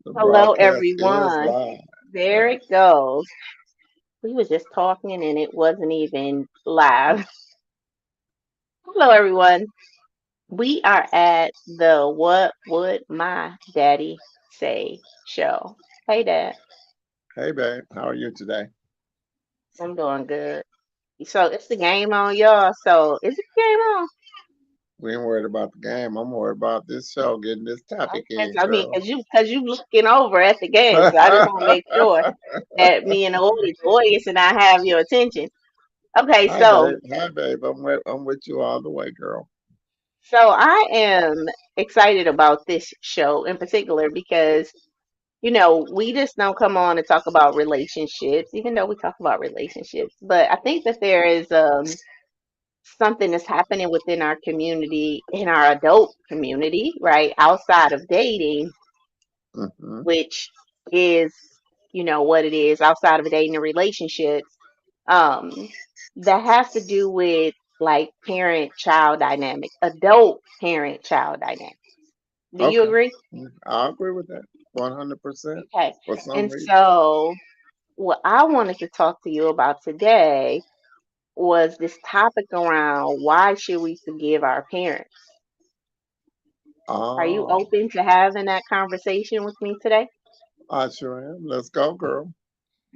The Hello, broadcast is everyone. live. There Yeah. it goes. We was just talking and it wasn't even live. Hello, everyone. We are at the What Would My Daddy Say show. Hey, Dad. Hey, babe. How are you today? I'm doing good. So it's the game on, y'all. So is it the game on? We ain't worried about the game. I'm worried about this show, getting this topic Okay. in, So, I mean, girl. cause you looking over at the game. So I just want to make sure that me and the audience and I have your attention. Okay. Hi, So babe. Hi, babe. I'm with you all the way, girl. So I am excited about this show in particular because, we just don't come on and talk about relationships, even though we talk about relationships. But I think that there is something that's happening within our community, in our adult community, right, outside of dating, Hmm. which is, what it is outside of dating and relationships, um, that has to do with like parent-child dynamics, adult parent-child dynamics. Do you Okay. agree? I agree with that 100% Okay. for some And reason. so, what I wanted to talk to you about today was this topic around why should we forgive our parents? Are you Oh, open to having that conversation with me today? I sure am. Let's go, girl.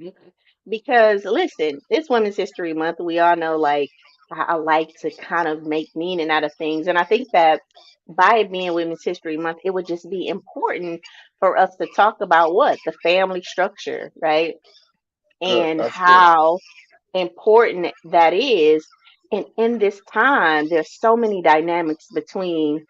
Okay. Because listen, it's Women's History Month. We all know, like, I like to kind of make meaning out of things. And I think that by it being Women's History Month, it would just be important for us to talk about what? The family structure, right? Good. And That's good. how important that is. And in this time, there's so many dynamics between,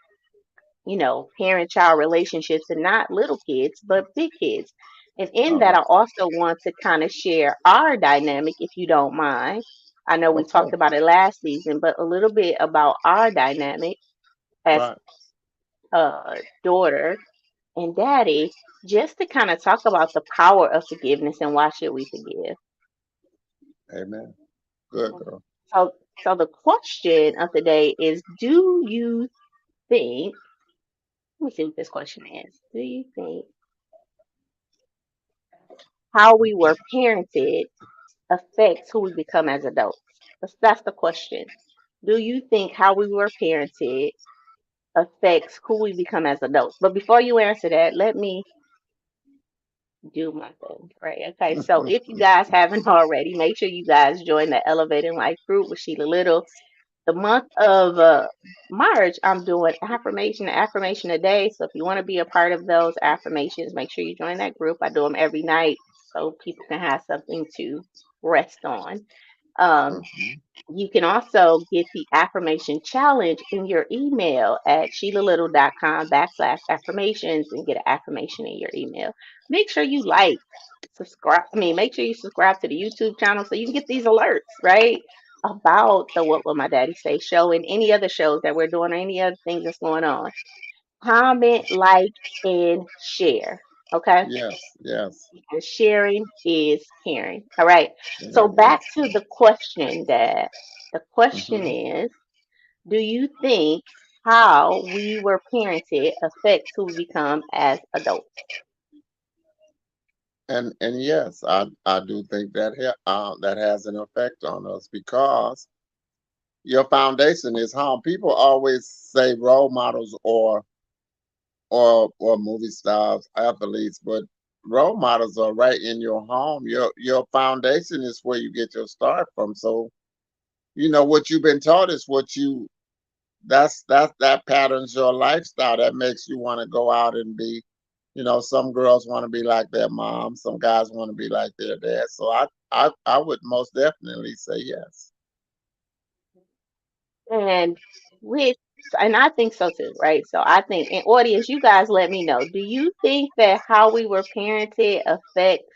parent child relationships and not little kids, but big kids. And in All that, I right. also want to kind of share our dynamic, if you don't mind. I know we Of talked course. about it last season, but a little bit about our dynamic as Right. daughter and daddy, just to kind of talk about the power of forgiveness and why should we forgive. Amen. Good, girl. So the question of the day is, do you think, let me see what this question is. Do you think how we were parented affects who we become as adults? That's the question. Do you think how we were parented affects who we become as adults? But before you answer that, let me do my thing, right? Okay, so if you guys haven't already, make sure you guys join the Elevating Life group with Sheila Little. The month of March, I'm doing affirmation a day. So if you want to be a part of those affirmations, make sure you join that group. I do them every night so people can have something to rest on. Um, Hmm. you can also get the affirmation challenge in your email at sheilalittle.com/affirmations and get an affirmation in your email. Make sure you subscribe. I mean, make sure you subscribe to the YouTube channel so you can get these alerts, right? About the What Will My Daddy Say show and any other shows that we're doing or any other things that's going on. Comment, like, and share. Okay? Yes. Yes. Because sharing is caring. All right. So That back is to true. the question, Dad. The question Hmm. is, do you think how we were parented affects who we become as adults? And yes, I do think that that has an effect on us because your foundation is home. People always say role models or movie stars, athletes, but role models are right in your home. Your foundation is where you get your start from. So what you've been taught is what you that patterns your lifestyle. That makes you want to go out and be. Some girls want to be like their mom. Some guys want to be like their dad. So I would most definitely say yes. And with and I think so too, right? So I think in audience, you guys let me know. Do you think that how we were parented affects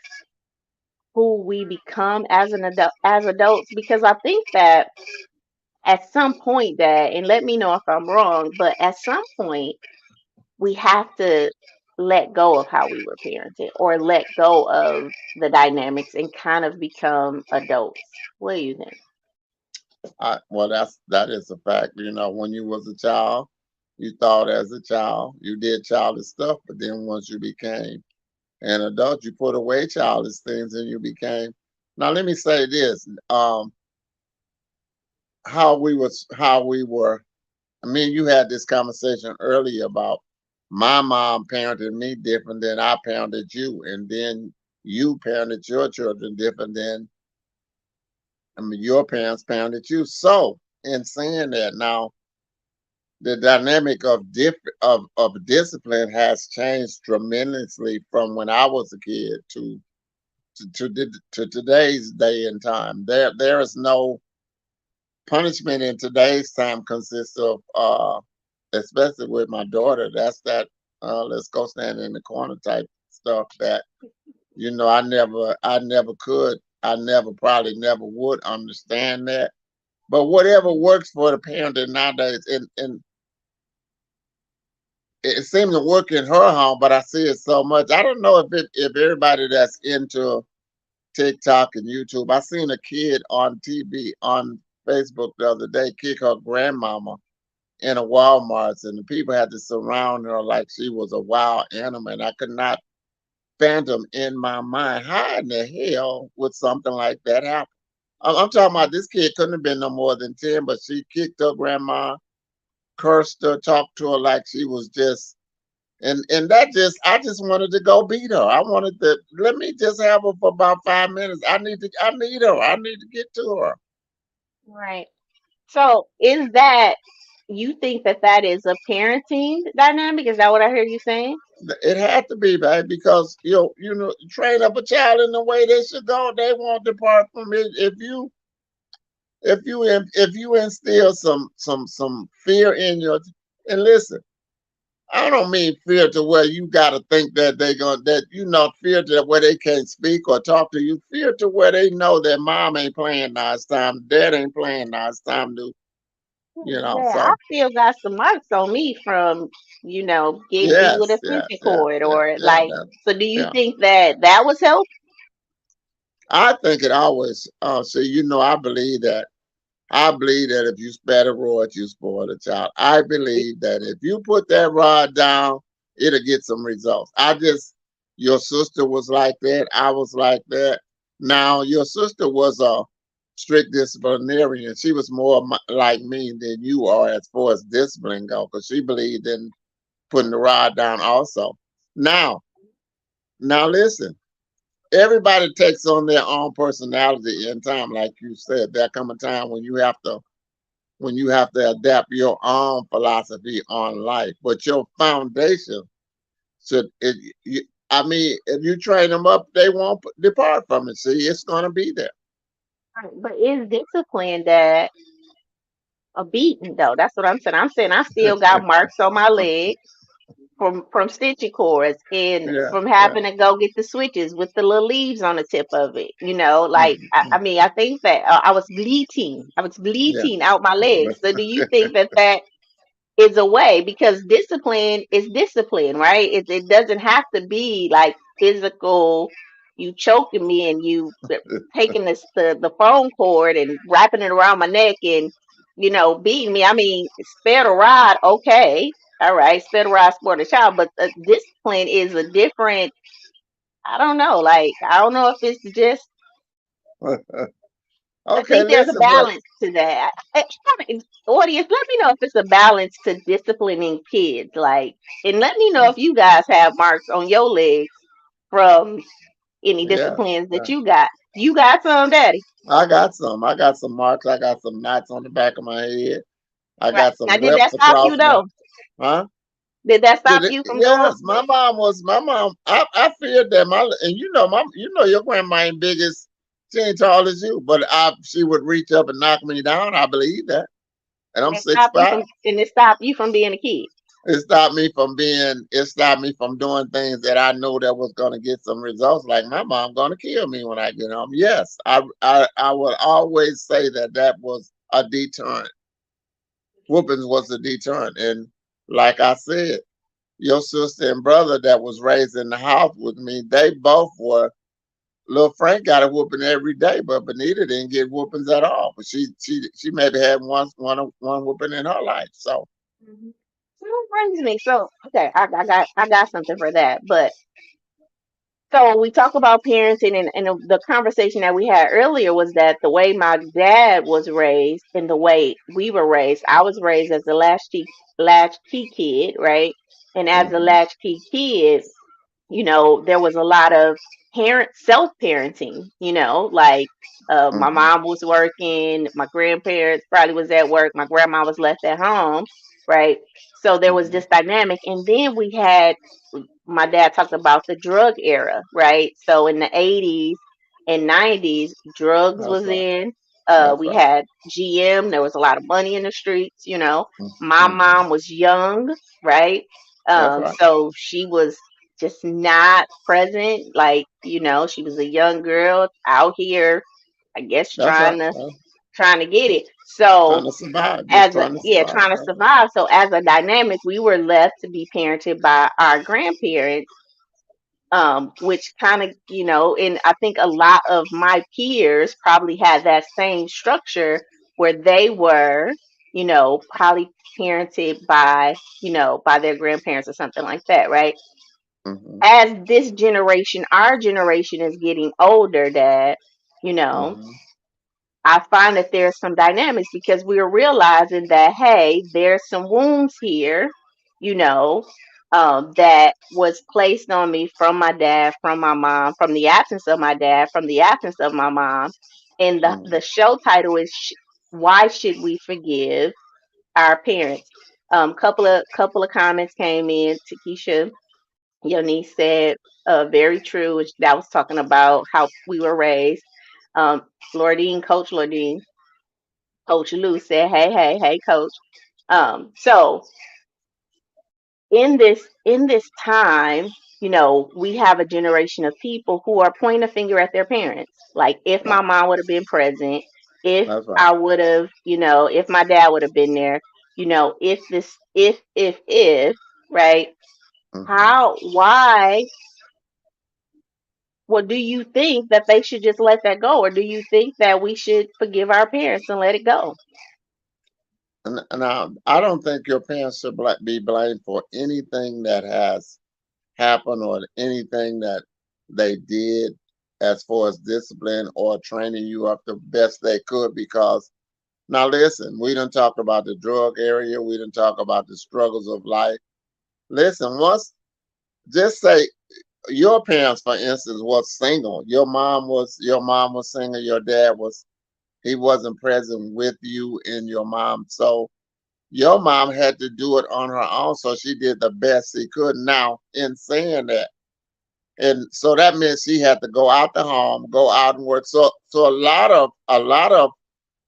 who we become as an adult as adults? Because I think that at some point that, and let me know if I'm wrong, but at some point we have to let go of how we were parented or let go of the dynamics and kind of become adults. What do you think? Well, that is a fact. When you was a child, you thought as a child, you did childish stuff, but then once you became an adult, you put away childish things and you became. Now let me say this: how we were. I mean, you had this conversation earlier about my mom parented me different than I parented you, and then you parented your children different than I mean your parents parented you. So, in saying that, now the dynamic of discipline has changed tremendously from when I was a kid to today's day and time. There is no punishment in today's time consists of especially with my daughter, that's that let's go stand in the corner type stuff that I never probably never would understand that. But whatever works for the parent nowadays, and it seems to work in her home, but I see it so much. I don't know if everybody that's into TikTok and YouTube. I seen a kid on TV on Facebook the other day kick her grandmama in a Walmart, and the people had to surround her like she was a wild animal. And I could not phantom in my mind how in the hell would something like that happen. I'm talking about this kid couldn't have been no more than 10, but she kicked her grandma, cursed her, talked to her like she was just and that just I just wanted to go beat her. I wanted to let me just have her for about 5 minutes. I need her. I need to get to her. Right. So is that, you think that that is a parenting dynamic? Is that what I hear you saying? It had to be, babe, because train up a child in the way they should go. They won't depart from it. If you instill some fear in your and listen, I don't mean fear to where you got to think that they gonna that fear to where they can't speak or talk to you. Fear to where they know that mom ain't playing now. It's time. Dad ain't playing now. It's time to Yeah, I So still got some marks on me from, getting beat with a yes, extension yes, yeah, cord yeah, or yeah, like, so do you yeah. think that that was help? I think it always. See, I believe that if you spare the rod, you spoil the child. I believe that if you put that rod down, it'll get some results. Your sister was like that. I was like that. Now, your sister was a strict disciplinarian. She was more like me than you are as far as discipline go, because she believed in putting the rod down also. Now, now listen. Everybody takes on their own personality in time, like you said. There come a time when you have to adapt your own philosophy on life. But your foundation should, I mean, if you train them up, they won't depart from it. See, it's going to be there. Right. But is discipline that a beating though? That's what I'm saying. I'm saying I still got marks on my leg from stitching cords and Yeah, from yeah. having to go get the switches with the little leaves on the tip of it. Like I Mhm. mean, I think that I was bleeding. I was Yeah. bleeding out my legs. So do you think that that is a way, because discipline is discipline, right? It doesn't have to be like physical. You choking me and you taking the phone cord and wrapping it around my neck and beating me. I mean, spare the rod, okay, all right, spare the rod, spare the child, but discipline is a different. I don't know. Like I don't know if it's just. I Okay, think there's a listen, but balance to that. Audience, let me know if it's a balance to disciplining kids. Like, and let me know if you guys have marks on your legs from any yeah, disciplines yeah. that you got. You got some, Daddy. I got some. I got some marks. I got some knots on the back of my head. I Right. got Now, some did that whelps stop you across my, though? huh? Did that Did stop it? you from doing? Yes, my mom. I feared that and your grandma ain't big as she ain't tall as you, but she would reach up and knock me down. I believe that, and I'm And it six stopped you five. from, and it stopped you from being a kid. It stopped me from doing things that I knew that was gonna get some results. Like my mom gonna kill me when I get home. Yes, I would always say that that was a deterrent. Whoopings was a deterrent, and like I said, your sister and brother that was raised in the house with me, they both were. Little Frank got a whooping every day, but Benita didn't get whoopings at all. But she maybe had one whooping in her life. So Hmm. So that brings me. So okay, I got something for that, but So we talk about parenting, and the conversation that we had earlier was that the way my dad was raised and the way we were raised, I was raised as a latchkey kid, right? And as a Hmm. latchkey kid, there was a lot of self-parenting, like my Hmm. mom was working, my grandparents probably was at work, my grandma was left at home, right? So there was Hmm. this dynamic. And then we had, my dad talked about the drug era, right? So in the 80s and 90s, drugs That's was right. in. That's We right. had GM, there was a lot of money in the streets, My Hmm. mom was young, right? That's right. So she was just not present. Like, she was a young girl out here, I guess, That's right. trying to get it. Trying So to survive. Just as a trying to yeah, survive. trying to That's right. survive. So as a dynamic, we were left to be parented by our grandparents, which kind of, and I think a lot of my peers probably had that same structure where they were, probably parented by their grandparents or something like that, right? Hmm. As this generation, our generation is getting older, Dad, you know, Hmm. I find that there's some dynamics because we're realizing that, hey, there's some wounds here, you know, that was placed on me from my dad, from my mom, from the absence of my dad, from the absence of my mom. And the Hmm. show title is Why Should We Forgive Our Parents? Couple of comments came in. Takesha, your niece said, very true. That was talking about how we were raised. Um, Coach Lordine, Coach Lou said, "Hey, hey, hey, Coach." So in this time, we have a generation of people who are pointing a finger at their parents. Like, if my Right. mom would have been present, if That's right. I would have, if my dad would have been there, if this, if, right? Hmm. Why? Well, do you think that they should just let that go, or do you think that we should forgive our parents and let it go? And I don't think your parents should be blamed for anything that has happened or anything that they did as far as discipline or training you up the best they could. Because now listen, we didn't talk about the drug area, we didn't talk about the struggles of life. Listen, once just say your parents, for instance, was single. Your mom was single, your dad was he wasn't present with you and your mom. So your mom had to do it on her own. So she did the best she could. Now, in saying that, and so that meant she had to go out the home, go out and work. So a lot of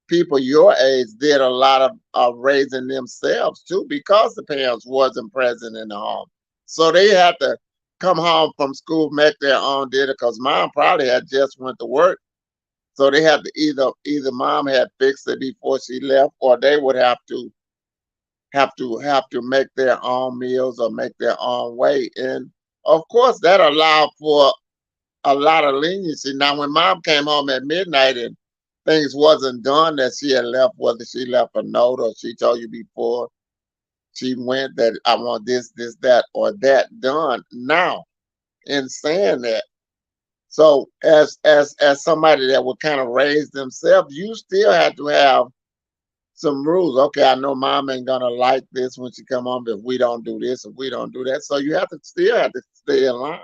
people your age did a lot of raising themselves too because the parents wasn't present in the home. So they had to come home from school, make their own dinner because mom probably had just went to work. So they had to either mom had fixed it before she left, or they would have to make their own meals or make their own way. And of course that allowed for a lot of leniency. Now, when mom came home at midnight and things wasn't done that she had left, whether she left a note or she told you before she went that I want this, that, or that done. Now, in saying that, so as somebody that would kind of raise themselves, you still have to have some rules. Okay, I know mom ain't gonna like this when she come home if we don't do this, if we don't do that. So you have to stay in line.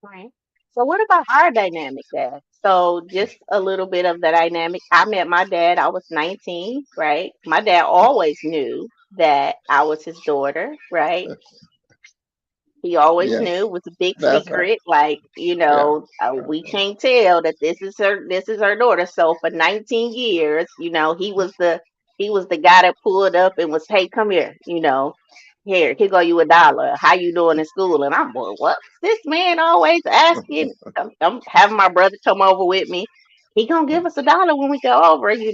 Right. So what about our dynamic, Dad? So just a little bit of the dynamic. I met my dad, I was 19, right? My dad always knew that I was his daughter, right? He always knew Yes, it was a big that's right. secret. Like, Yeah. we can't tell that this is her daughter. So for 19 years, he was the guy that pulled up and was, hey, come here, here go you $1. How you doing in school? And I'm going, what's this man always asking? I'm having my brother come over with me. He gonna give us $1 when we go over. Yes.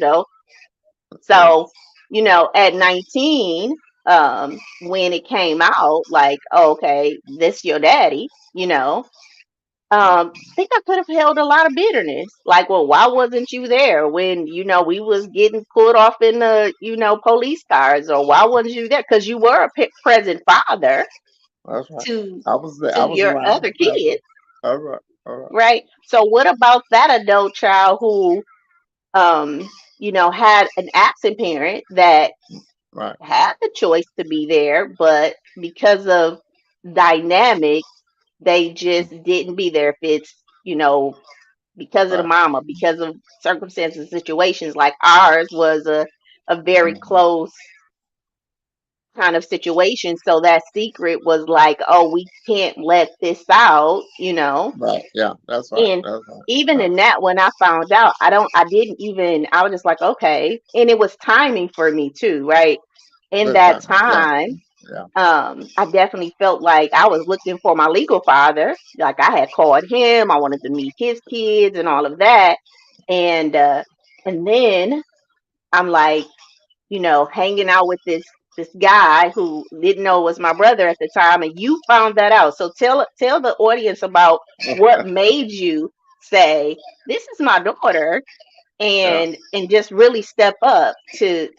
So, at 19, when it came out, like, oh, okay, this your daddy, I think I could have held a lot of bitterness. Like, well, why wasn't you there when, we was getting pulled off in the, police cars, or why wasn't you there? Because you were a present father That's right. to I was there. I to was your around. other That's right. kids. All right. All right. right? So what about that adult child who, had an absent parent that Right. had the choice to be there, but because of dynamics, they just didn't be there. If it's, because of the Right. mama, because of circumstances, situations like ours was a very Mhm. close kind of situation. So that secret was like, oh, we can't let this out. Right. Yeah. That's right. And That's right. even Right. in that, when I found out, I didn't even, I was just like, okay. And it was timing for me too, right? In Good that time. Yeah. time, Yeah. I definitely felt like I was looking for my legal father. Like I had called him, I wanted to meet his kids and all of that. And then I'm like, hanging out with this guy who didn't know was my brother at the time, and you found that out. So tell the audience about what made you say, "This is my daughter," Yeah. and just really step up to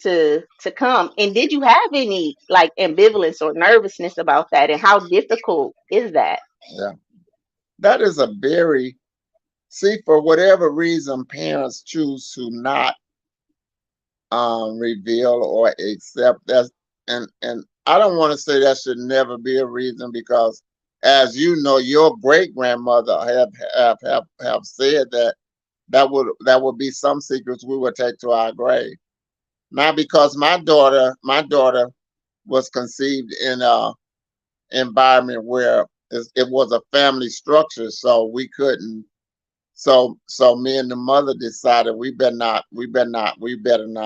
come. And did you have any like ambivalence or nervousness about that? And how difficult is that? Yeah. That is a very see for whatever reason parents choose to not reveal or accept that, and I don't want to say that should never be a reason because as you know your great grandmother have said that that would be some secrets we would take to our grave. Now because my daughter was conceived in a environment where it was a family structure, so we couldn't. So me and the mother decided we better not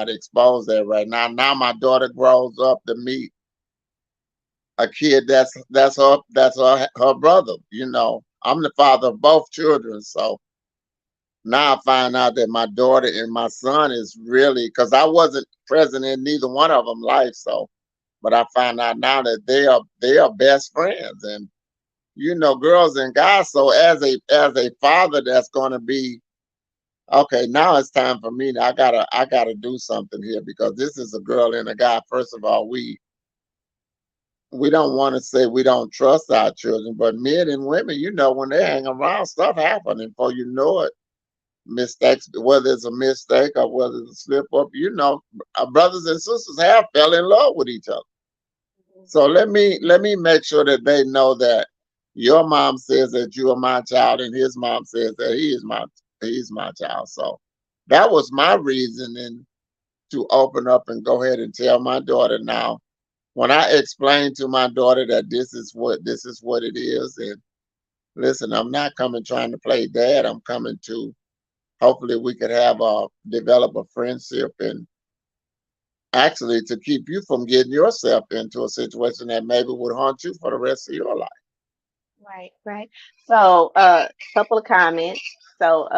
expose that right now. Now my daughter grows up to meet a kid that's her brother. I'm the father of both children, so now I find out that my daughter and my son is really because I wasn't present in neither one of them life. So, but I find out now that they are best friends, and girls and guys. So as a father, that's going to be okay. Now it's time for me. I gotta do something here because this is a girl and a guy. First of all, we don't want to say we don't trust our children, but men and women, when they hang around, stuff happening. Before you know it, mistakes, whether it's a mistake or whether it's a slip up, our brothers and sisters have fell in love with each other. So let me make sure that they know that your mom says that you are my child, and his mom says that he's my child. So that was my reasoning to open up and go ahead and tell my daughter now. When I explained to my daughter that this is what it is, and listen, I'm not coming trying to play dad. I'm coming to hopefully we could have develop a friendship and actually to keep you from getting yourself into a situation that maybe would haunt you for the rest of your life. Right, right. So, couple of comments. So,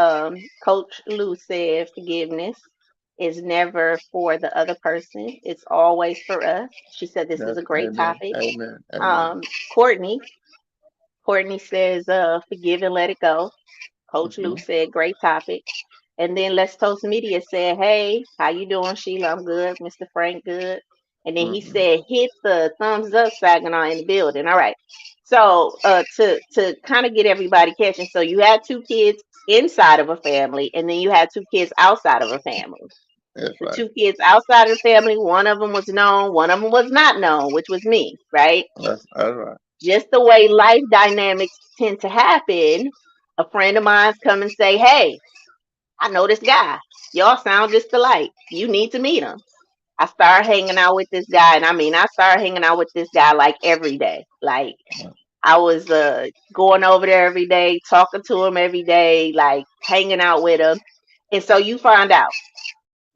Coach Lou said forgiveness is never for the other person. It's always for us. She said this is Yes, a great amen, topic. amen, amen. Courtney says, forgive and let it go. Coach Lou Hmm. said, great topic. And then Let's Toast Media said, hey, how you doing, Sheila? I'm good. Mr. Frank, good. And then he Hmm. said, hit the thumbs up, Saginaw in the building. All right. So to kind of get everybody catching, so you had two kids inside of a family, and then you had two kids outside of a family. That's The right. two kids outside of the family, one of them was known, one of them was not known, which was me, right? That's right. Just the way life dynamics tend to happen, a friend of mine's come and say, hey, I know this guy. Y'all sound just alike. You need to meet him. I started hanging out with this guy, and I mean, I started hanging out with this guy like every day. Like I was going over there every day, talking to him every day, like hanging out with him. And so you find out.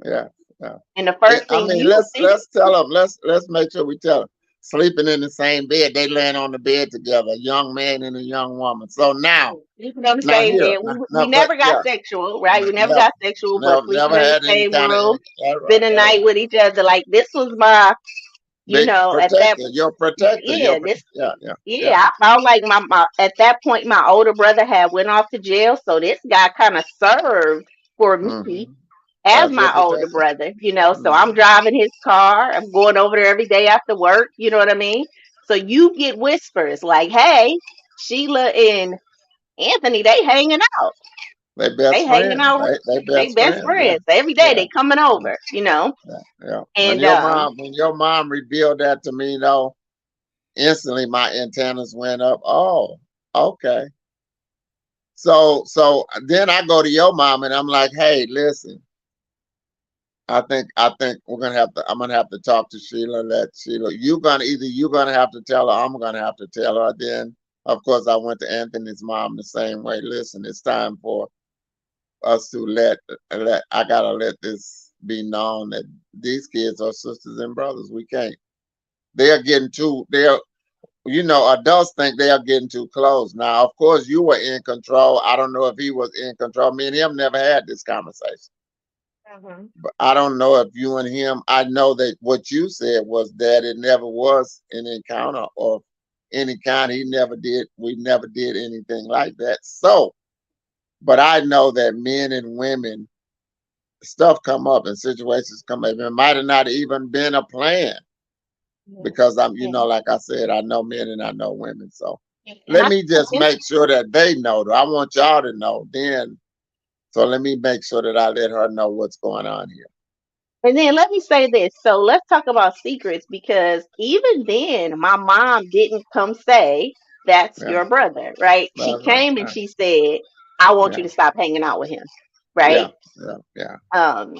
Yeah, yeah. And the first I thing mean, you would think, let's tell them. Let's make sure we tell them. Sleeping in the same bed, they laying on the bed together, a young man and a young woman. So sleeping on the now same here, bed. now, We now but never got yeah, sexual, right? We never never, got sexual, but never sleeping in the had any same kind of. room, All right, spend a all night right. with each other. Like this was my, Big at that, protector, your protector, yeah, this yeah, yeah, yeah. Yeah, I felt like my at that point my older brother had went off to jail, so this guy kind of served for me Hmm. as As your my older protector. brother. So I'm Hmm. driving his car, I'm going over there every day after work, you know what I mean? So you get whispers like, "Hey, Sheila Anthony, they hanging out. They They best hanging friends. out. They They best best friends. Yeah, friends. Every day yeah, they coming yeah, over, you know. yeah, yeah. And When your mom revealed that to me, though, instantly my antennas went up. Oh, okay. So then I go to your mom and I'm like, hey, listen, I think we're gonna have to I'm gonna have to talk to Sheila, let Sheila you're gonna have to tell her, I'm gonna have to tell her. Then of course I went to Anthony's mom the same way. Listen, it's time for us to let I gotta let this be known that these kids are sisters and brothers. We can't. They're getting too they're adults think they are getting too close. Now, of course, you were in control. I don't know if he was in control. Me and him never had this conversation. Mhm. But I don't know if you and him, I know that what you said was that it never was an encounter of any kind. We never did anything like that. So, but I know that men and women, stuff come up and situations come up. It might have not even been a plan Yeah. because Yeah. like I said, I know men and I know women. So And let me just make sure that they know. I want y'all to know then. So let me make sure that I let her know what's going on here. and then let me say this. So let's talk about secrets because even then, my mom didn't come say that's Yeah, your brother, right? She that's right. came and she said, "I want you Yeah, to stop hanging out with him," yeah, right? yeah, yeah, Um,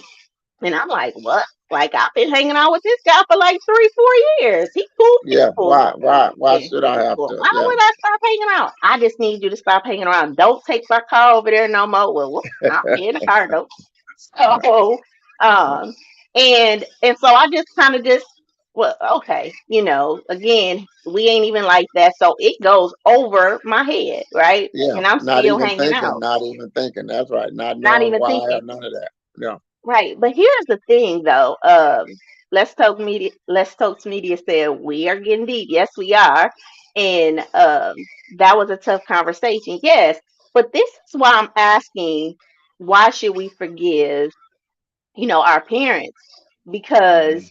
And I'm like, what? Like I've been hanging out with this guy for like 3, 4 years. He cool yeah. people. Why Yeah. should I have Well, to? why Yeah, would I stop hanging out? I just need you to stop hanging around. Don't take my car over there no more. Well, I'm in the car though. yeah, So, yeah, um, and so I just kind of just, well, okay, again, we ain't even like that. So it goes over my head, right? yeah. And I'm still hanging out, Not even thinking. That's right. Not not knowing even why thinking. or none of that. Yeah, Right, but here's the thing though. Let's Talk Media said we are getting deep. Yes, we are. And that was a tough conversation. Yes, but this is why I'm asking, why should we forgive, our parents? hmm Because,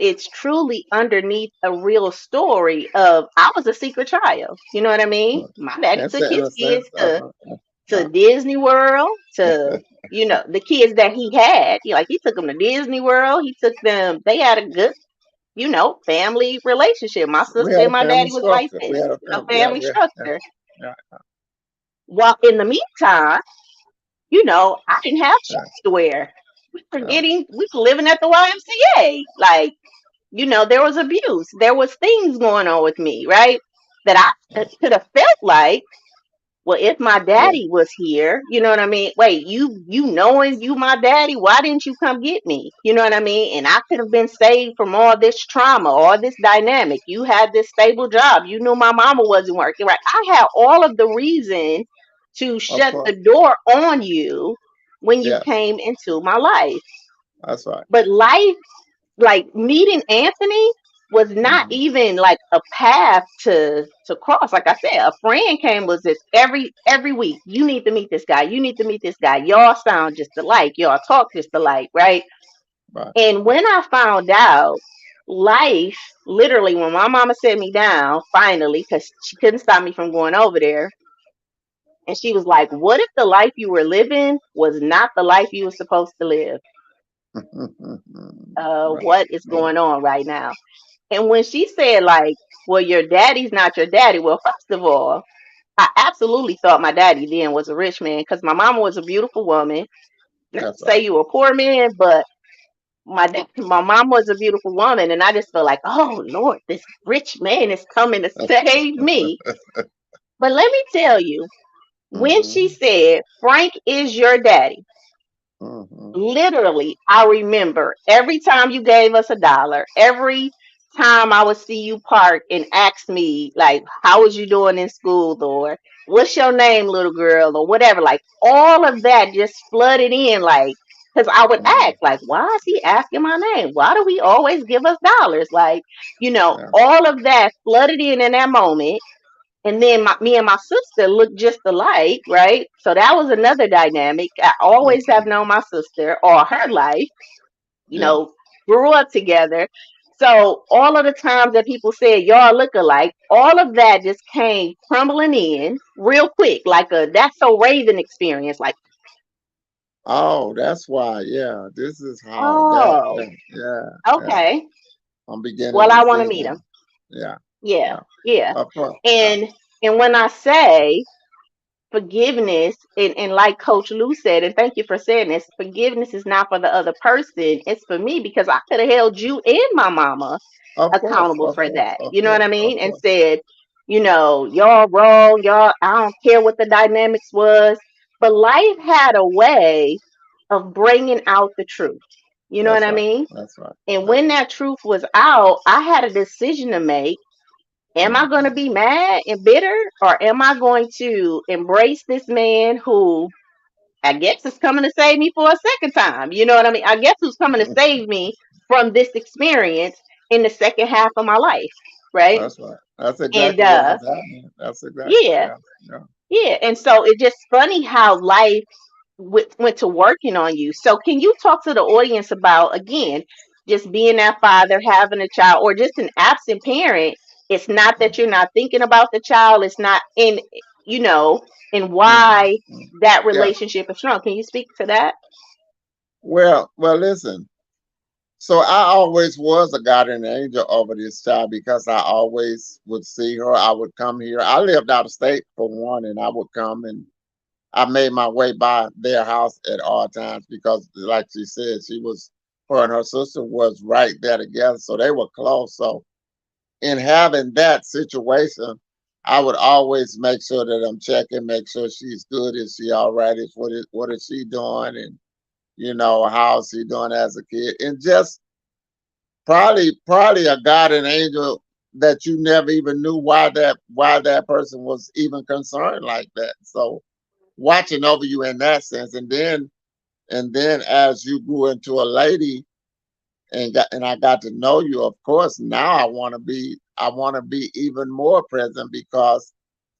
it's truly underneath a real story of I was a secret child. You know what I mean? My daddy That's took it in his a kids sense. to Disney World, to the kids that he had. Like he took them to Disney World. He took them. They had a good, family relationship. My We sister had and a my family daddy was like structure. We this, had a family. Yeah, family yeah, structure. yeah, While in the meantime, I didn't have yeah, shirts to wear. yeah, We were living at the YMCA. Like, there was abuse. There was things going on with me, right? That I could have felt like, well, if my yeah. daddy was here, you know what I mean? Wait, you knowing you my daddy, why didn't you come get me? You know what I mean? And I could have been saved from all this trauma, all this dynamic. You had this stable job. You knew my mama wasn't working, right? I had all of the reason to Of shut the course. door on you when you Yes, came into my life. that's right. But life, like meeting Anthony, was not hmm even like a path to cross. Like I said, a friend came was this every week. You need to meet this guy. You need to meet this guy. Y'all sound just alike. Y'all talk just alike, right? Right. And when I found out, life literally, when my mama set me down finally, because she couldn't stop me from going over there, and she was like, "What if the life you were living was not the life you were supposed to live? Right. What is Right. going on right now?" And when she said, like, well, your daddy's not your daddy, well, first of all, I absolutely thought my daddy then was a rich man because my mama was a beautiful woman. Not That's to say right. you were a poor man, but my mom was a beautiful woman. And I just felt like, oh, Lord, this rich man is coming to save me. But let me tell you, when she hmm said, Frank is your daddy, hmm literally, I remember every time you gave us $1, every time I would see you park and ask me, like, how was you doing in school, or what's your name, little girl, or whatever. Like, all of that just flooded in, like, because I would ask, hmm like, why is he asking my name? Why do we always give us dollars? Like, Yeah. all of that flooded in that moment. And then me and my sister look just alike, right? So that was another dynamic. I always Okay. have known my sister all her life, you Yeah. know, grew up together. So all of the times that people said y'all look alike, all of that just came crumbling in real quick, like a that's so Raven experience. Like, Oh, that's why. Yeah, this is how oh, yeah, yeah. okay. I'm beginning Well, to I want to see meet now. him. Yeah, Yeah, yeah. yeah. Of course. Yeah. And when I say forgiveness, and like Coach Lou said, and thank you for saying this, forgiveness is not for the other person, it's for me, because I could have held you and my mama Of course. accountable Of for course. that. Of You know what course. I Of mean? And course. said, y'all wrong, y'all, I don't care what the dynamics was. But life had a way of bringing out the truth. You know what That's I right. mean? That's right. And That's when right. that truth was out, I had a decision to make. Am I going to Mhm. be mad and bitter, or am I going to embrace this man who I guess is coming to save me for a second time? You know what I mean? I guess who's coming to save me from this experience in the second half of my life, right? That's right. That's And exactly what was happening. That's exactly. yeah, Yeah. Yeah. yeah. And so it's just funny how life went to working on you. So can you talk to the audience about, again, just being that father, having a child, or just an absent parent? It's not that you're not thinking about the child. It's not in, you know, and Mhm. why Mhm. that Yeah. relationship is strong. Can you speak to that? Well, listen. So I always was a guardian angel over this child because I always would see her. I would come here. I lived out of state for one, and I would come and I made my way by their house at all times because, like she said, her and her sister was right there together, so they were close. So in having that situation, I would always make sure that I'm checking, make sure she's good. Is she all right? What is she doing? And how's she doing as a kid? And just probably a guardian angel that you never even knew why that person was even concerned like that. So watching over you in that sense, and then as you grew into a lady and I got to know you, of course, now I want to be even more present because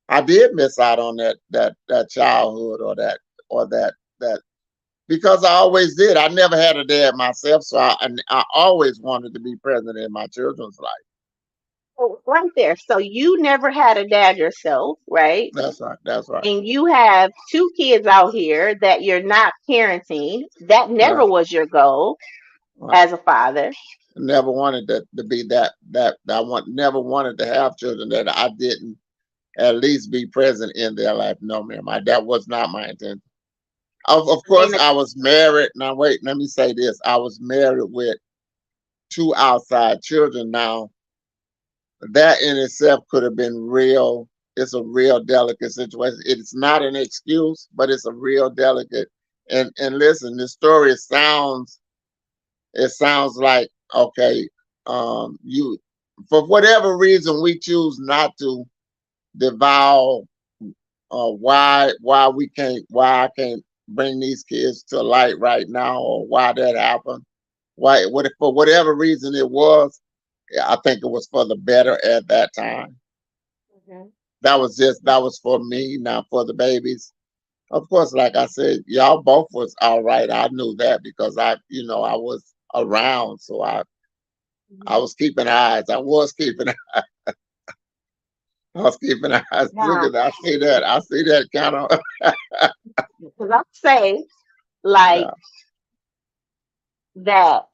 I did miss out on that childhood or that because I always did. I never had a dad myself, so I always wanted to be present in my children's life. Oh, right there. So you never had a dad yourself, right? That's right. That's right. And you have two kids out here that you're not parenting. That never Right. was your goal Right. as a father. Never wanted to be that never wanted to have children that I didn't at least be present in their life. No, ma'am. That was not my intention. Of And course, the, I was married. Now, wait, let me say this. I was married with two outside children. Now, that in itself could have been real. It's a real delicate situation. It's not an excuse, but it's a real delicate. And listen, the story sounds like okay. You for whatever reason we choose not to devour why I can't bring these kids to light right now or why that happened. For whatever reason it was, I think it was for the better at that time. Mhm. That was for me, not for the babies. Of course, like I said, y'all both was all right. I knew that because I was around, so I Mhm. was keeping eyes. I was keeping eyes. Look Now, at that. I see that. I see that kind of. because I'm saying like Yeah. that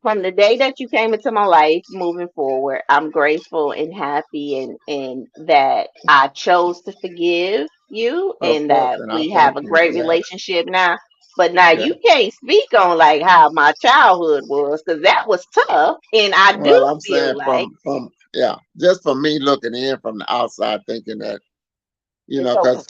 from the day that you came into my life moving forward, I'm grateful and happy, and that I chose to forgive you Of and course, that and I we have thank a you. great Yeah. relationship now. But now Yeah. you can't speak on like how my childhood was, because that was tough. And I do Well, I'm feel saying like from yeah, just from me looking in from the outside, thinking that it's okay. because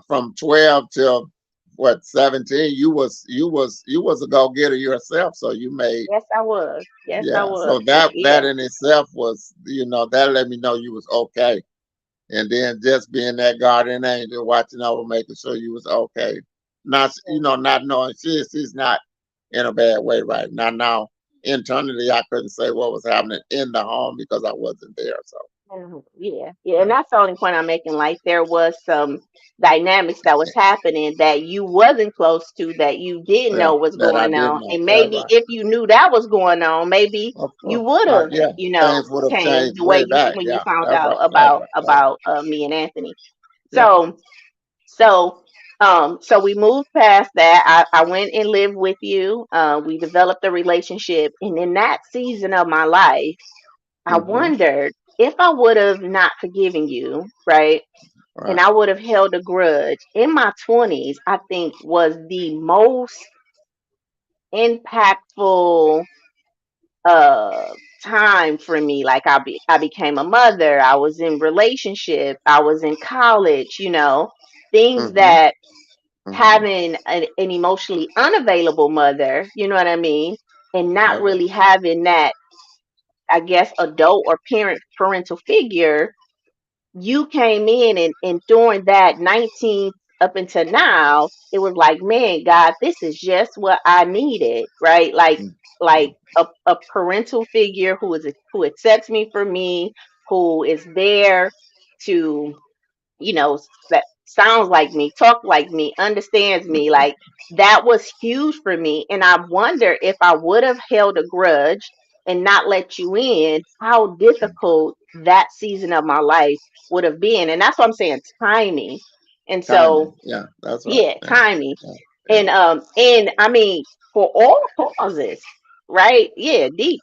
from 12 till what 17, you was a go getter yourself. So you made Yes, I was. Yes, I yeah. was. So that Yeah. in itself was that let me know you was okay. And then just being that guardian angel, watching over, making sure you was okay. Not not knowing she's not in a bad way right now. Now internally, I couldn't say what was happening in the home because I wasn't there. So Yeah, yeah, and Yeah, that's the only point I'm making. Like there was some dynamics that was happening that you wasn't close to, that you didn't yeah, know was that I going didn't on, know. and Yeah, maybe right. if you knew that was going on, maybe Of you course. would have, Yeah, things would have came changed the way way you back. when you Yeah, found that's out right. That's right. That's right. about me and Anthony. Yeah. So so so we moved past that. I went and lived with you. We developed a relationship, and in that season of my life, I Mm-hmm. wondered if I would have not forgiven you, right? And Right. I would have held a grudge. In my 20s, I think was the most impactful uh time for me. Like I became a mother, I was in relationship, I was in college, things Mm-hmm. that Mm-hmm. having an emotionally unavailable mother, you know what I mean, and not That's right. really having that, I guess, adult or parental figure. You came in, and during that 19 up until now, it was like, man, God, this is just what I needed, right? Like a parental figure who accepts me for me, who is there to, that sounds like me, talk like me, understands me. Mm-hmm. Like that was huge for me. And I wonder if I would have held a grudge and not let you in, how difficult that season of my life would have been. And that's what I'm saying, timing. And Timing. so, Yeah, that's right. yeah, Yeah. timing. Yeah. Yeah. And I mean, for all causes, right? Yeah, deep.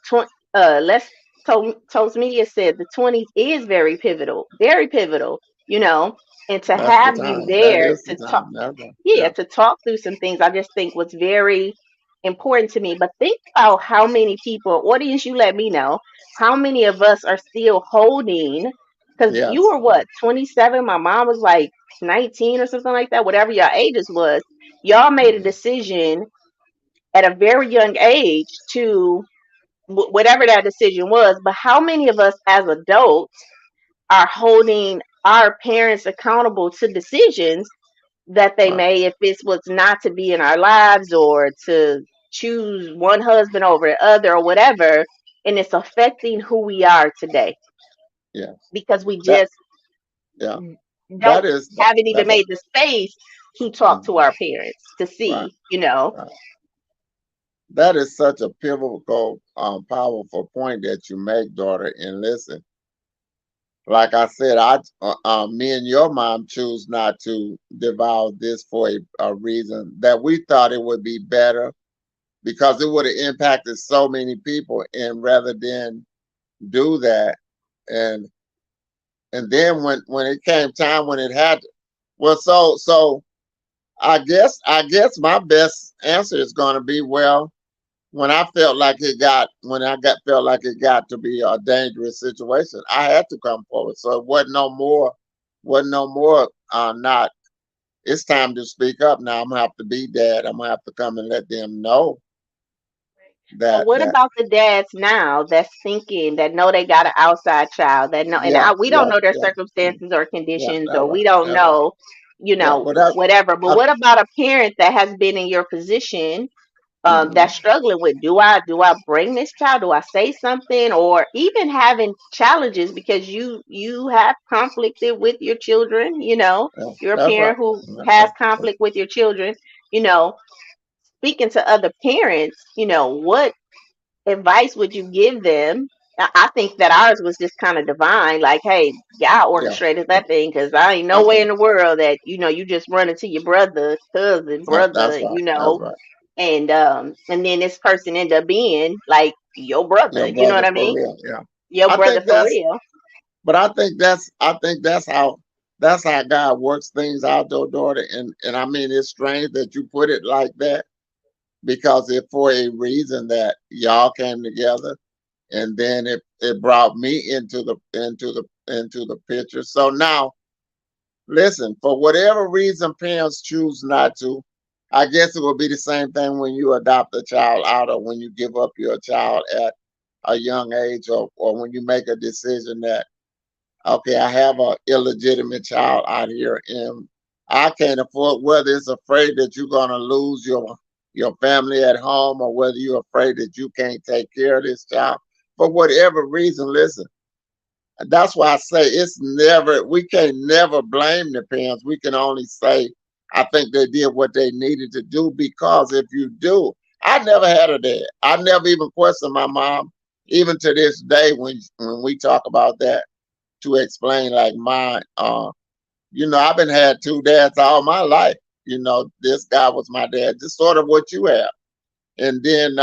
Let's Toast Media said the 20s is very pivotal, you know, and to That's the have you time. That there is the to talk, time. That's right. yeah, Yeah. to talk through some things, I just think was very important to me. But think about how many people, audience, you let me know, how many of us are still holding, because you Yes. were what, 27? My mom was like 19 or something like that, whatever your ages was. Y'all made a Mm-hmm. decision at a very young age to whatever that decision was. But how many of us as adults are holding our parents accountable to decisions that they Right. made, if this was not to be in our lives or to choose one husband over the other or whatever, and it's affecting who we are today Yeah. because we That. just Yeah. That don't is. haven't even That's a. made the space to talk to Mhm. our parents to Right. see. Right. That is such a pivotal, powerful point that you make, daughter. And listen, like I said, me and your mom choose not to divulge this for a reason that we thought it would be better because it would have impacted so many people, and rather than do that, and and then when it came time when it had, well, so I guess my best answer is going to be, well, when I got felt like it got to be a dangerous situation, I had to come forward. So it wasn't no more not, it's time to speak up now. I'm gonna have to be dad. I'm gonna have to come and let them know So that what that about the dads now that's thinking, that know they got an outside child, that know, and yeah, we don't yeah, know their yeah, circumstances or yeah, conditions, that's or right. we don't That's right. know, Yeah, but that whatever. But I, what about a parent that has been in your position, mhm, that's struggling with, do I bring this child? Do I say something? Or even having challenges because you have conflicted with your children, yeah, you're a that's right. parent who Yeah, has conflict with your children, you know, speaking to other parents, what advice would you give them? I think that ours was just kind of divine. Like, hey, God yeah, orchestrated yeah. that thing, because I ain't no way Okay, in the world that you just run into your brother, cousin, brother, that's right. That's right. and then this person end up being like your brother. Your You know what brother I for mean? real. Yeah, Your I brother think for that's. real. But I think that's how God works things out, though, daughter. And I mean, it's strange that you put it like that because it's for a reason that y'all came together, and then it brought me into the picture. So now, listen, for whatever reason parents choose not to, I guess it will be the same thing when you adopt a child out, or when you give up your child at a young age, or when you make a decision that, okay, I have a illegitimate child out here, and I can't afford, whether it's afraid that you're gonna lose your family at home, or whether you're afraid that you can't take care of this child. For whatever reason, listen, That's why I say it's never, we can't never blame the parents. We can only say, I think they did what they needed to do, because if you do, I never had a dad. I never even questioned my mom, even to this day when we talk about that, to explain like mine. I've been had two dads all my life. This guy was my dad, just sort of what you have. And then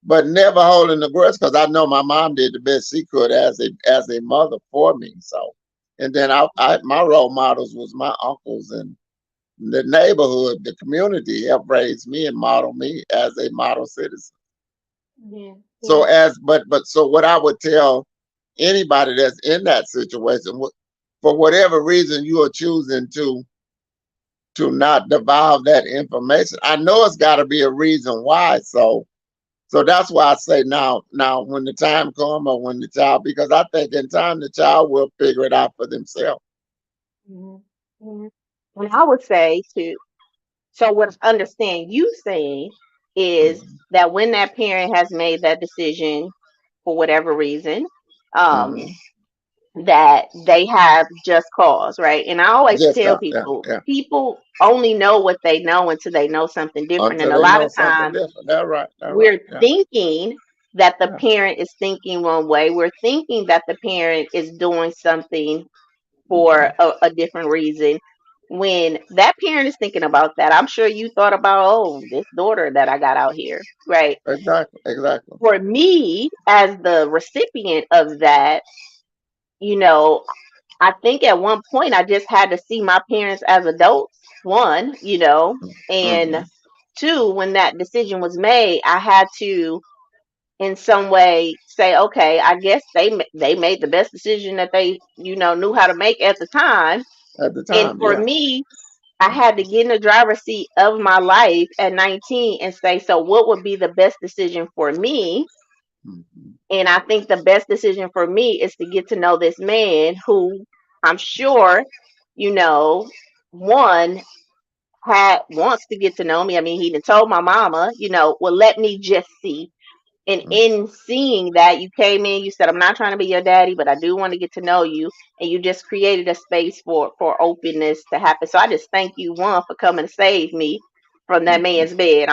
but never holding the grudge, because I know my mom did the best she could as a mother for me. So, and then my role models was my uncles and the neighborhood, the community helped raise me and model me as a model citizen. Yeah, So yeah. so what I would tell anybody that's in that situation, for whatever reason you are choosing to not devolve that information, I know it's got to be a reason why. So that's why I say now when the time comes, or when the child, because I think in time the child will figure it out for themselves. Mhm. Mhm. And I would say too, so what I understand you saying is Hmm. that when that parent has made that decision for whatever reason, um, Hmm. that they have just cause, right? And I always Just tell yeah, people, yeah. people only know what they know until they know something different. And Until a they lot of know something times different. That's right. That's right. we're Yeah, thinking that the yeah. parent is thinking one way. We're thinking that the parent is doing something for Hmm. a different reason. When that parent is thinking about that, I'm sure you thought about, oh, this daughter that I got out here, right? Exactly. Exactly. For me, as the recipient of that, you know, I think at one point I just had to see my parents as adults, one, Hmm. and two, when that decision was made, I had to in some way say, okay, I guess they made the best decision that they, knew how to make at the time. At the And time, for yeah. me, I had to get in the driver's seat of my life at 19 and say, so what would be the best decision for me? Hmm. And I think the best decision for me is to get to know this man who I'm sure, you know, one had wants to get to know me. I mean, he done told my mama, well, let me just see. And in seeing that, you came in, you said, I'm not trying to be your daddy, but I do want to get to know you. And you just created a space for openness to happen. So I just thank you, one, for coming to save me from that Hmm. man's bed.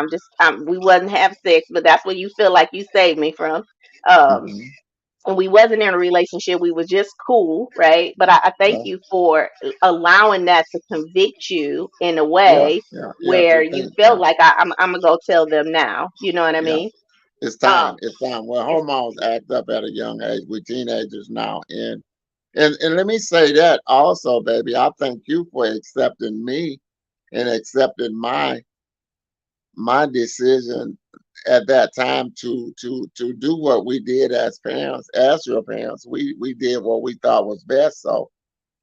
We wasn't have sex, but that's what you feel like you saved me from. Um, Hmm. and we wasn't in a relationship. We was just cool, right? But I thank Yeah, you for allowing that to convict you in a yeah, way yeah, yeah. where To you think, felt yeah, like I'm gonna go tell them now. You know what I yeah. mean? It's Um, time. It's time. Well, it's hormones act up at a young age. We're teenagers now, and let me say that also, baby. I thank you for accepting me and accepting my decision at that time to do what we did as parents, as your parents. We did what we thought was best. So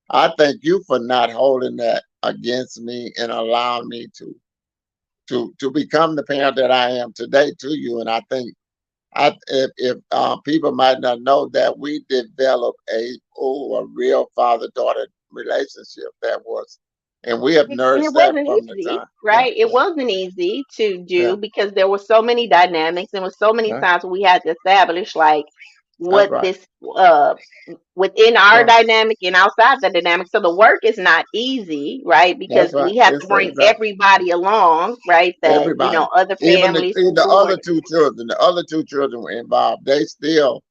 I thank you for not holding that against me and allowing me to become the parent that I am today to you. And I think if people might not know that we developed a real father daughter relationship that was, and we have and it nourished that wasn't from the easy, time. Yeah, right? It yeah, wasn't easy to yeah, do because there were so many dynamics and was so many yeah. times where we had to establish like That's what right. this within our Yeah, dynamic and outside the dynamic. So the work is not easy, right? Because that's right. we have to It's bring exactly everybody along, right? That, everybody. other Even families, the support. other two children, the other two children were involved. They still,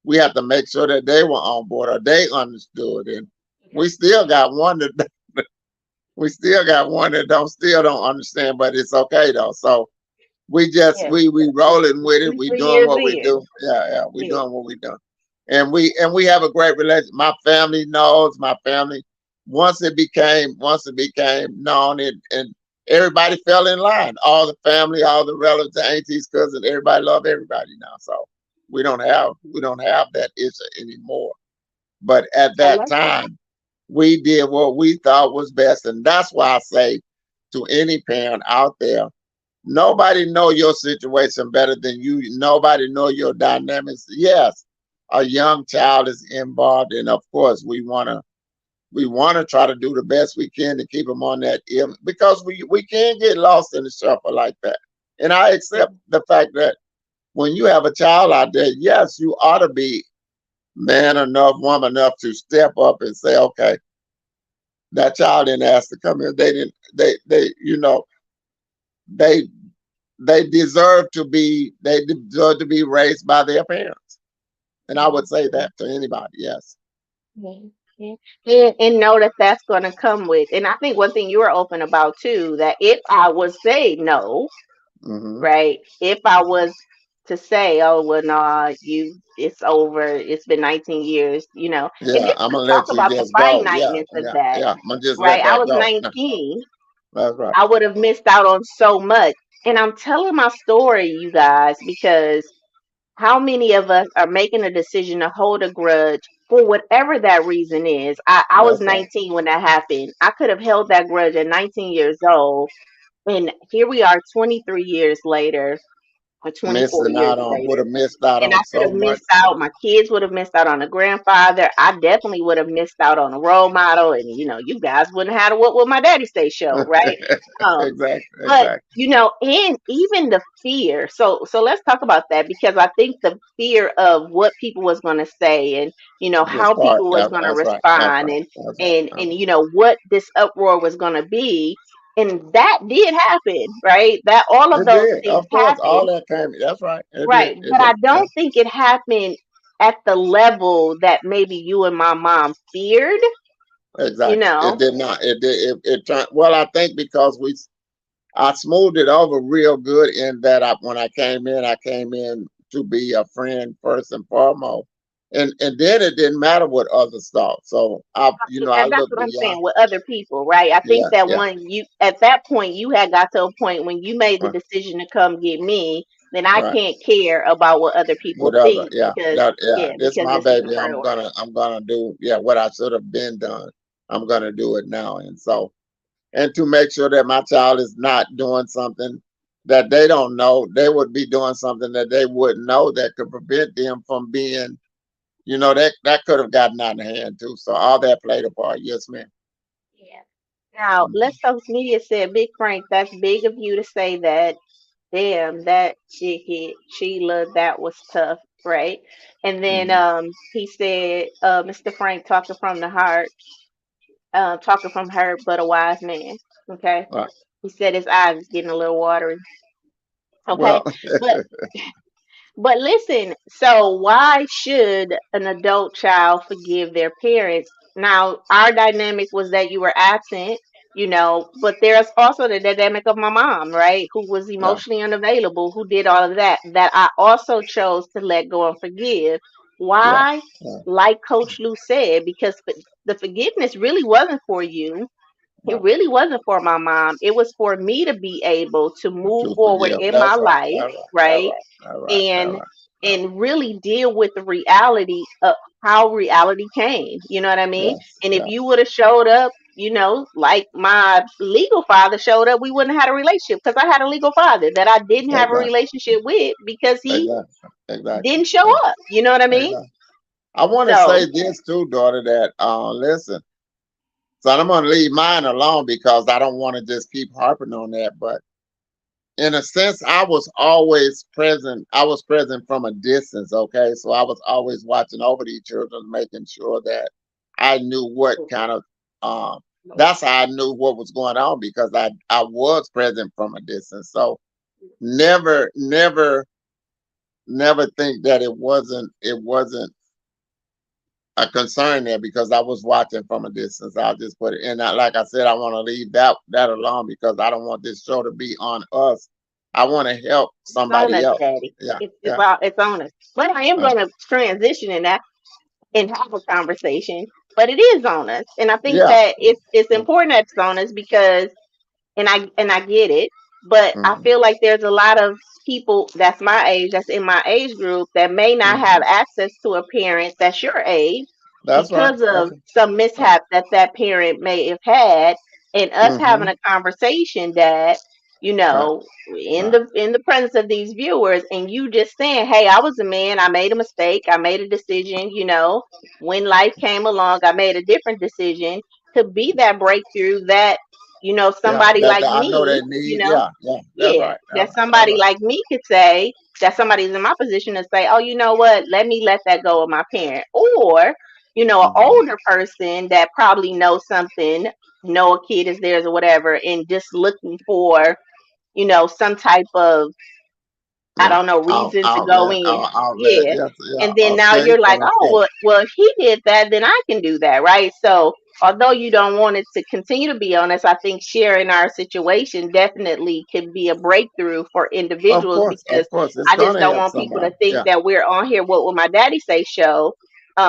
we have to make sure that they were on board or they understood. And we still got one that we still got one that don't understand, but it's okay though. So we just Yeah. we rolling with it. We We doing 3 years what we in. do. Yeah, yeah. We Yeah. doing what we do. And we have a great relation. My family knows my family. Once it became known, and everybody fell in line. All the family, all the relatives, aunties, cousins, everybody love everybody now. So we don't have that issue anymore. But at I that love that. time, we did what we thought was best. And that's why I say to any parent out there, nobody know your situation better than you. Nobody know your dynamics. Yes, a young child is involved, and of course, we want to try to do the best we can to keep them on that because we can get lost in the shuffle like that. And I accept the fact that when you have a child out there, yes, you ought to be man enough, woman enough to step up and say, okay, that child didn't ask to come here. They didn't. They, they, they deserve to be. They deserve to be raised by their parents. And I would say Mhm. that to anybody. Yes. Yeah, yeah. And know that that's going to come with, and I think one thing you were open about too, that if I was say no, Hmm. right? If I was to say, oh, well, no, it's over. It's been 19 years, and Yeah, just I'm to gonna talk let you about the just go. Yeah, finiteness of yeah, that, yeah. I'm gonna just let right? I that was go. 19. That's right. I would have missed out on so much. And I'm telling my story, you guys, because how many of us are making a decision to hold a grudge for whatever that reason is? I was That's right. 19 when that happened. I could have held that grudge at 19 years old. And here we are 23 years later or 24 Missing years out on would later. have missed out And I on could so have much. missed out. My kids would have missed out on a grandfather. I definitely would have missed out on a role model. And, you guys wouldn't have had a What Would My Daddy Say show, right? Um, Exactly, but exactly. and even the fear. So let's talk about that because I think the fear of what people was going to say and This how part. people was That, going to that's right. That's respond right. and That's right. and and what this uproar was going to be, and that did happen, right? That all of It those did. things Of course, all happened, that came. That's right. It did. right? It But I did. Yeah. don't think it happened at the level that maybe you and my mom feared, you Exactly. It know. did not. It did. It turned. Well, I think because I smoothed it over real good in that when I came in to be a friend first and foremost, and then it didn't matter what others thought. So I And that's looked what I'm beyond. saying with other people, right? I think Yeah, that yeah. when you at that point you had got to a point when you made the Right. decision to come get me, then I Right. can't care about what other people Whatever. think Yeah. because That. Yeah. yeah, This because my this is a baby. priority. I'm gonna do. Yeah. What I should have been done. I'm gonna do it now. And so and to make sure that my child is not doing something that they don't know, they would be doing something that they wouldn't know that could prevent them from being, that could have gotten out of hand too. So all that played a part. Yes, ma'am. Yeah. Now, Let's Talk Media said, Big Frank, that's big of you to say that. Damn, that shit hit. Sheila, that was tough, right? And then Hmm. he said, Mr. Frank talking from the heart, talking from her, but a wise man. Okay. Right. He said his eyes is getting a little watery. Okay. Well, But listen, so why should an adult child forgive their parents? Now, our dynamic was that you were absent, but there's also the dynamic of my mom, right? Who was yeah, emotionally unavailable, who did all of that I also chose to let go and forgive. yeah, Why? yeah. Like Coach Lou said, because the forgiveness really wasn't for you. It Right. really wasn't for my mom. It was for me to be able to move To forward forgive. in my That's right. life, That's right. That's right? right. That's right. That's and right. and really deal with the reality of how reality came. You know what I mean? Yes. And if Yes. you would have showed up, like my legal father showed up, we wouldn't have had a relationship because I had a legal father that I didn't have a Exactly. relationship with because he Exactly. Exactly. didn't show up. You know what I mean? Exactly. I want to say So this too, daughter. That listen. So I'm going to leave mine alone because I don't want to just keep harping on that. But in a sense, I was always present. I was present from a distance. Okay, so I was always watching over these children, making sure that I knew what kind of. Um, that's how I knew what was going on because I was present from a distance. So never, never, never think that it wasn't a concern there because I was watching from a distance. I'll just put it in. Like I said, I want to leave that alone because I don't want this show to be on us. I want to help it's on somebody us, else. Daddy. Yeah, It's yeah, all it's on us. But I am uh, going to transition in that and have a conversation. But it is on us, and I think yeah. that it's important that it's on us because, and I get it, but I Hmm. feel like there's a lot of people that's my age, that's in my age group, that may not have Hmm. access to a parent that's your age That's right. because That's of right. some mishap that parent may have had, and us having Hmm. a conversation that, Right, in right. the presence of these viewers, and you just saying, hey, I was a man, I made a mistake, I made a decision, when life came along, I made a different decision, could be that breakthrough that, Yeah, somebody that like I know they me, need. Yeah, yeah. That's yeah, right. That's that right. That's somebody right. like me could say, that somebody's in my position to say, oh, you know what, let me let that go of my parent. Or, an Hmm. older person that probably knows something, know a kid is theirs or whatever, and just looking for, some type of, I Yeah. don't know, reason to go Outlet, in. outlet. Yeah. Yes. Yeah. And then now Escape you're like, and oh, escape. well, if he did that, then I can do that, right? So, although you don't want it to continue to be honest, I think sharing our situation definitely can be a breakthrough for individuals because Of course, it's I just gonna don't help want people to somebody. think Yeah. that we're on here, what would my daddy say show.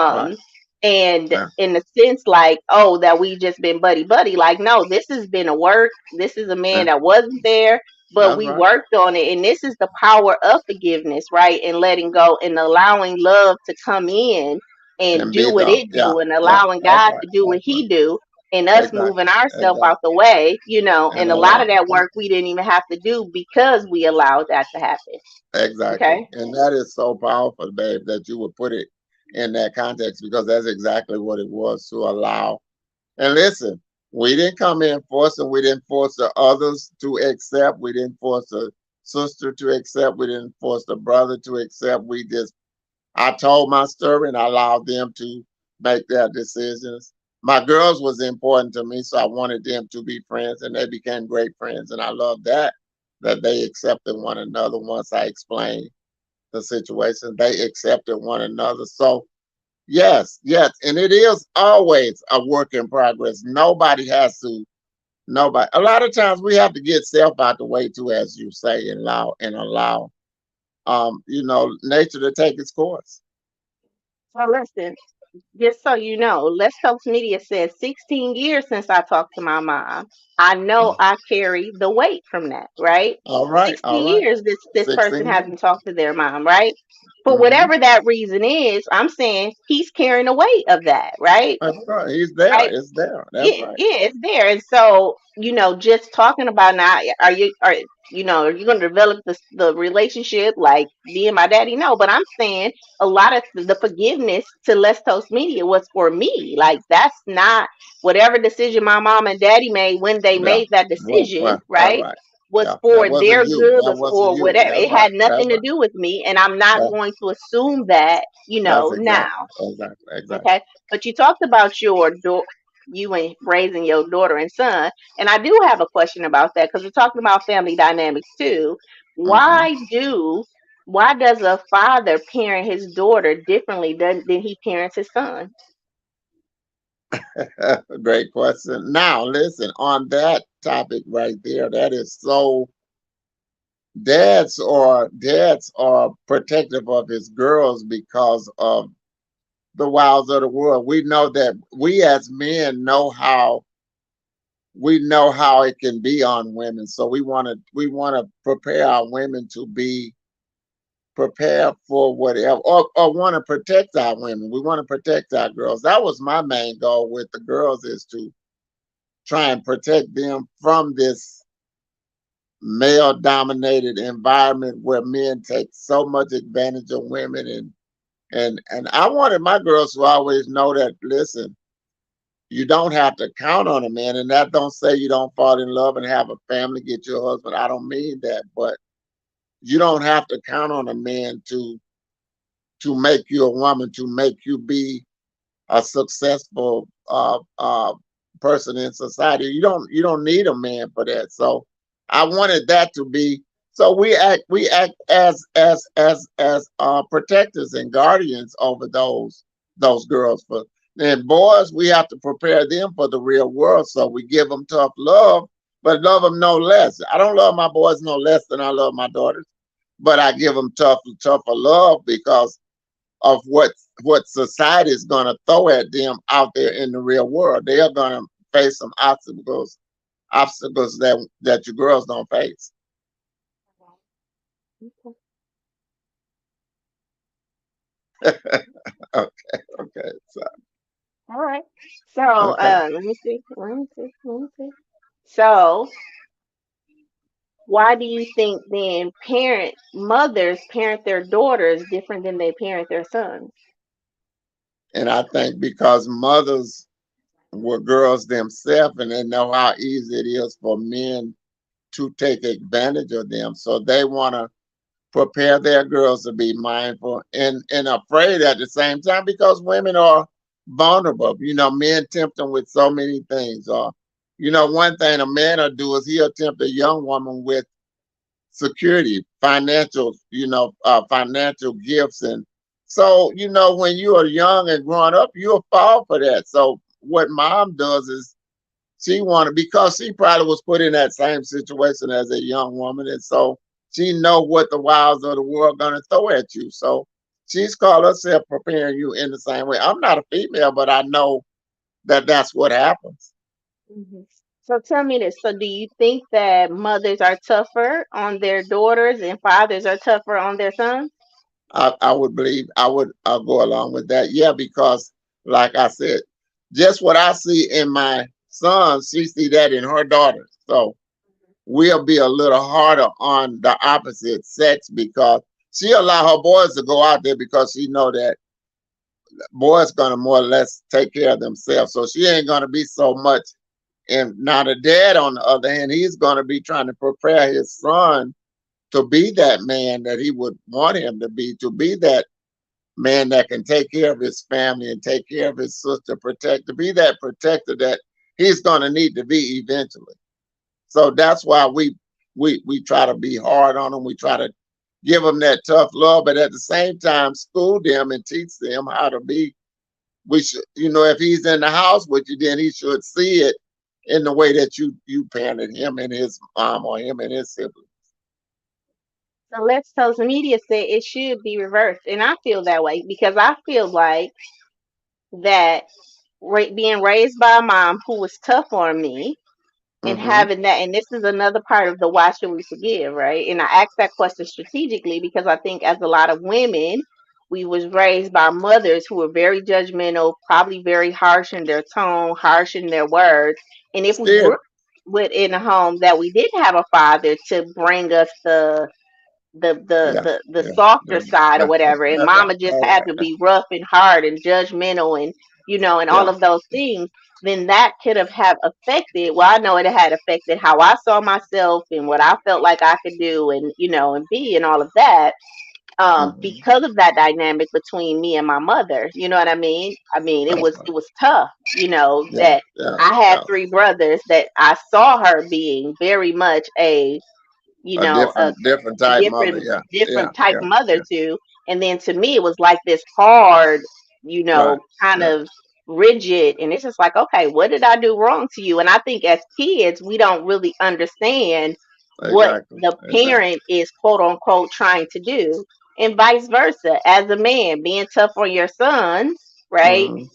Right. Um, and Yeah. in the sense like, oh, that we just been buddy buddy. Like, no, this has been a work. This is a man Yeah. that wasn't there, but That's we right. worked on it. And this is the power of forgiveness, right? And letting go and allowing love to come in and And do be what love. it Yeah. do and Yeah. allowing That's God right. to do what That's he right. do and us moving Exactly. ourselves Exactly. out the way, And and a lot of allow. that work we didn't even have to do because we allowed that to happen. Exactly. Okay. And that is so powerful, babe, that you would put it in that context because that's exactly what it was to allow. And listen, we didn't come in forcing. We didn't force the others to accept. We didn't force the sister to accept. We didn't force the brother to accept. I told my story and I allowed them to make their decisions. My girls was important to me, so I wanted them to be friends, and they became great friends. And I love that they accepted one another once I explained the situation. They accepted one another. So yes, yes, and it is always a work in progress. Nobody has to. Nobody. A lot of times we have to get self out the way too, as you say, and allow nature to take its course. So listen, just so you know, Let's Talk Media says 16 years since I talked to my mom. I know I carry the weight from that, right? All 16 right. years this person 16 hasn't years. talked to their mom, right? For Mm-hmm. whatever that reason is, I'm saying he's carrying the weight of that, right? That's right. He's there. Right? It's there. That's Yeah, right. yeah, it's there. And so, just talking about now, are you going to develop the relationship like me and my daddy? No, but I'm saying a lot of the forgiveness to Let's Toast Media was for me. Like, that's not whatever decision my mom and daddy made when they Yeah. made that Well, decision, that's right? right. Was Yeah. That for wasn't their you. good That or wasn't for you. whatever. That's It right. had That's nothing to right. do with me, and I'm not That, going to assume that, that's now. exactly. Okay. But you talked about you and raising your daughter and son. And I do have a question about that because we're talking about family dynamics too. Hmm. Why does a father parent his daughter differently than he parents his son? Great question. Now, listen, on that topic right there, that is so dads are protective of his girls because of the wiles of the world. We know that we as men know how it can be on women. So we want to prepare our women to be prepared for whatever or want to protect our women. We want to protect our girls. That was my main goal with the girls is to try and protect them from this male dominated environment where men take so much advantage of women and I wanted my girls to always know that listen, you don't have to count on a man, and that don't say you don't fall in love and have a family, get your husband. I don't mean that, but you don't have to count on a man to make you a woman, to make you be a successful person in society. You don't need a man for that. So I wanted that to be. So we act as protectors and guardians over those girls. For and boys, we have to prepare them for the real world. So we give them tough love, but love them no less. I don't love my boys no less than I love my daughters, but I give them tougher love because of what society is going to throw at them out there in the real world. They are going to face some obstacles that your girls don't face. Okay. Okay, okay, so All right. So okay. let me see. Let me see. Let me see. So why do you think then mothers parent their daughters different than they parent their sons? And I think because mothers were girls themselves and they know how easy it is for men to take advantage of them, so they want to. prepare their girls to be mindful and afraid at the same time because women are vulnerable. Men tempt them with so many things. Or, one thing a man will do is he'll tempt a young woman with security, financial gifts. And so, when you are young and growing up, you'll fall for that. So what mom does is she wanted, because she probably was put in that same situation as a young woman, and so she know what the wiles of the world gonna throw at you. So she's called herself preparing you in the same way. I'm not a female, but I know that that's what happens. Hmm. So tell me this. So do you think that mothers are tougher on their daughters and fathers are tougher on their sons? I would believe I'll go along with that. Yeah, because like I said, just what I see in my son, she see that in her daughter. So we'll be a little harder on the opposite sex because she allow her boys to go out there because she know that boys gonna more or less take care of themselves. So she ain't gonna be so much. And now the dad, on the other hand, he's gonna be trying to prepare his son to be that man that he would want him to be that man that can take care of his family and take care of his sister, to be that protector that he's gonna need to be eventually. So that's why we try to be hard on them. We try to give them that tough love, but at the same time, school them and teach them how to be. We should, if he's in the house with you, then he should see it in the way that you parented him and his mom or him and his siblings. So let's social media say it should be reversed. And I feel that way because I feel like that being raised by a mom who was tough on me and Mm-hmm. having that, and this is another part of the why should we forgive, right? And I asked that question strategically because I think as a lot of women, we was raised by mothers who were very judgmental, probably very harsh in their tone, harsh in their words. And if we Still, grew up in a home that we didn't have a father to bring us yeah, the yeah, softer yeah, side or yeah, yeah, whatever, and that's right, mama just that's had right, to be rough and hard and judgmental and and all yeah, of those things, then that could have affected, well, I know it had affected how I saw myself and what I felt like I could do and and be and all of that, mm-hmm. because of that dynamic between me and my mother. You know what I mean? I mean, it That's was right, it was tough, yeah, that yeah, I had yeah, three brothers that I saw her being very much a a a different type mother, different yeah, yeah, different type yeah, mother yeah, too. And then to me it was like this hard, right, kind yeah, of rigid, and it's just like, okay, what did I do wrong to you? And I think as kids we don't really understand what exactly, the exactly. parent is quote unquote trying to do, and vice versa, as a man being tough on your sons, right? Mm-hmm.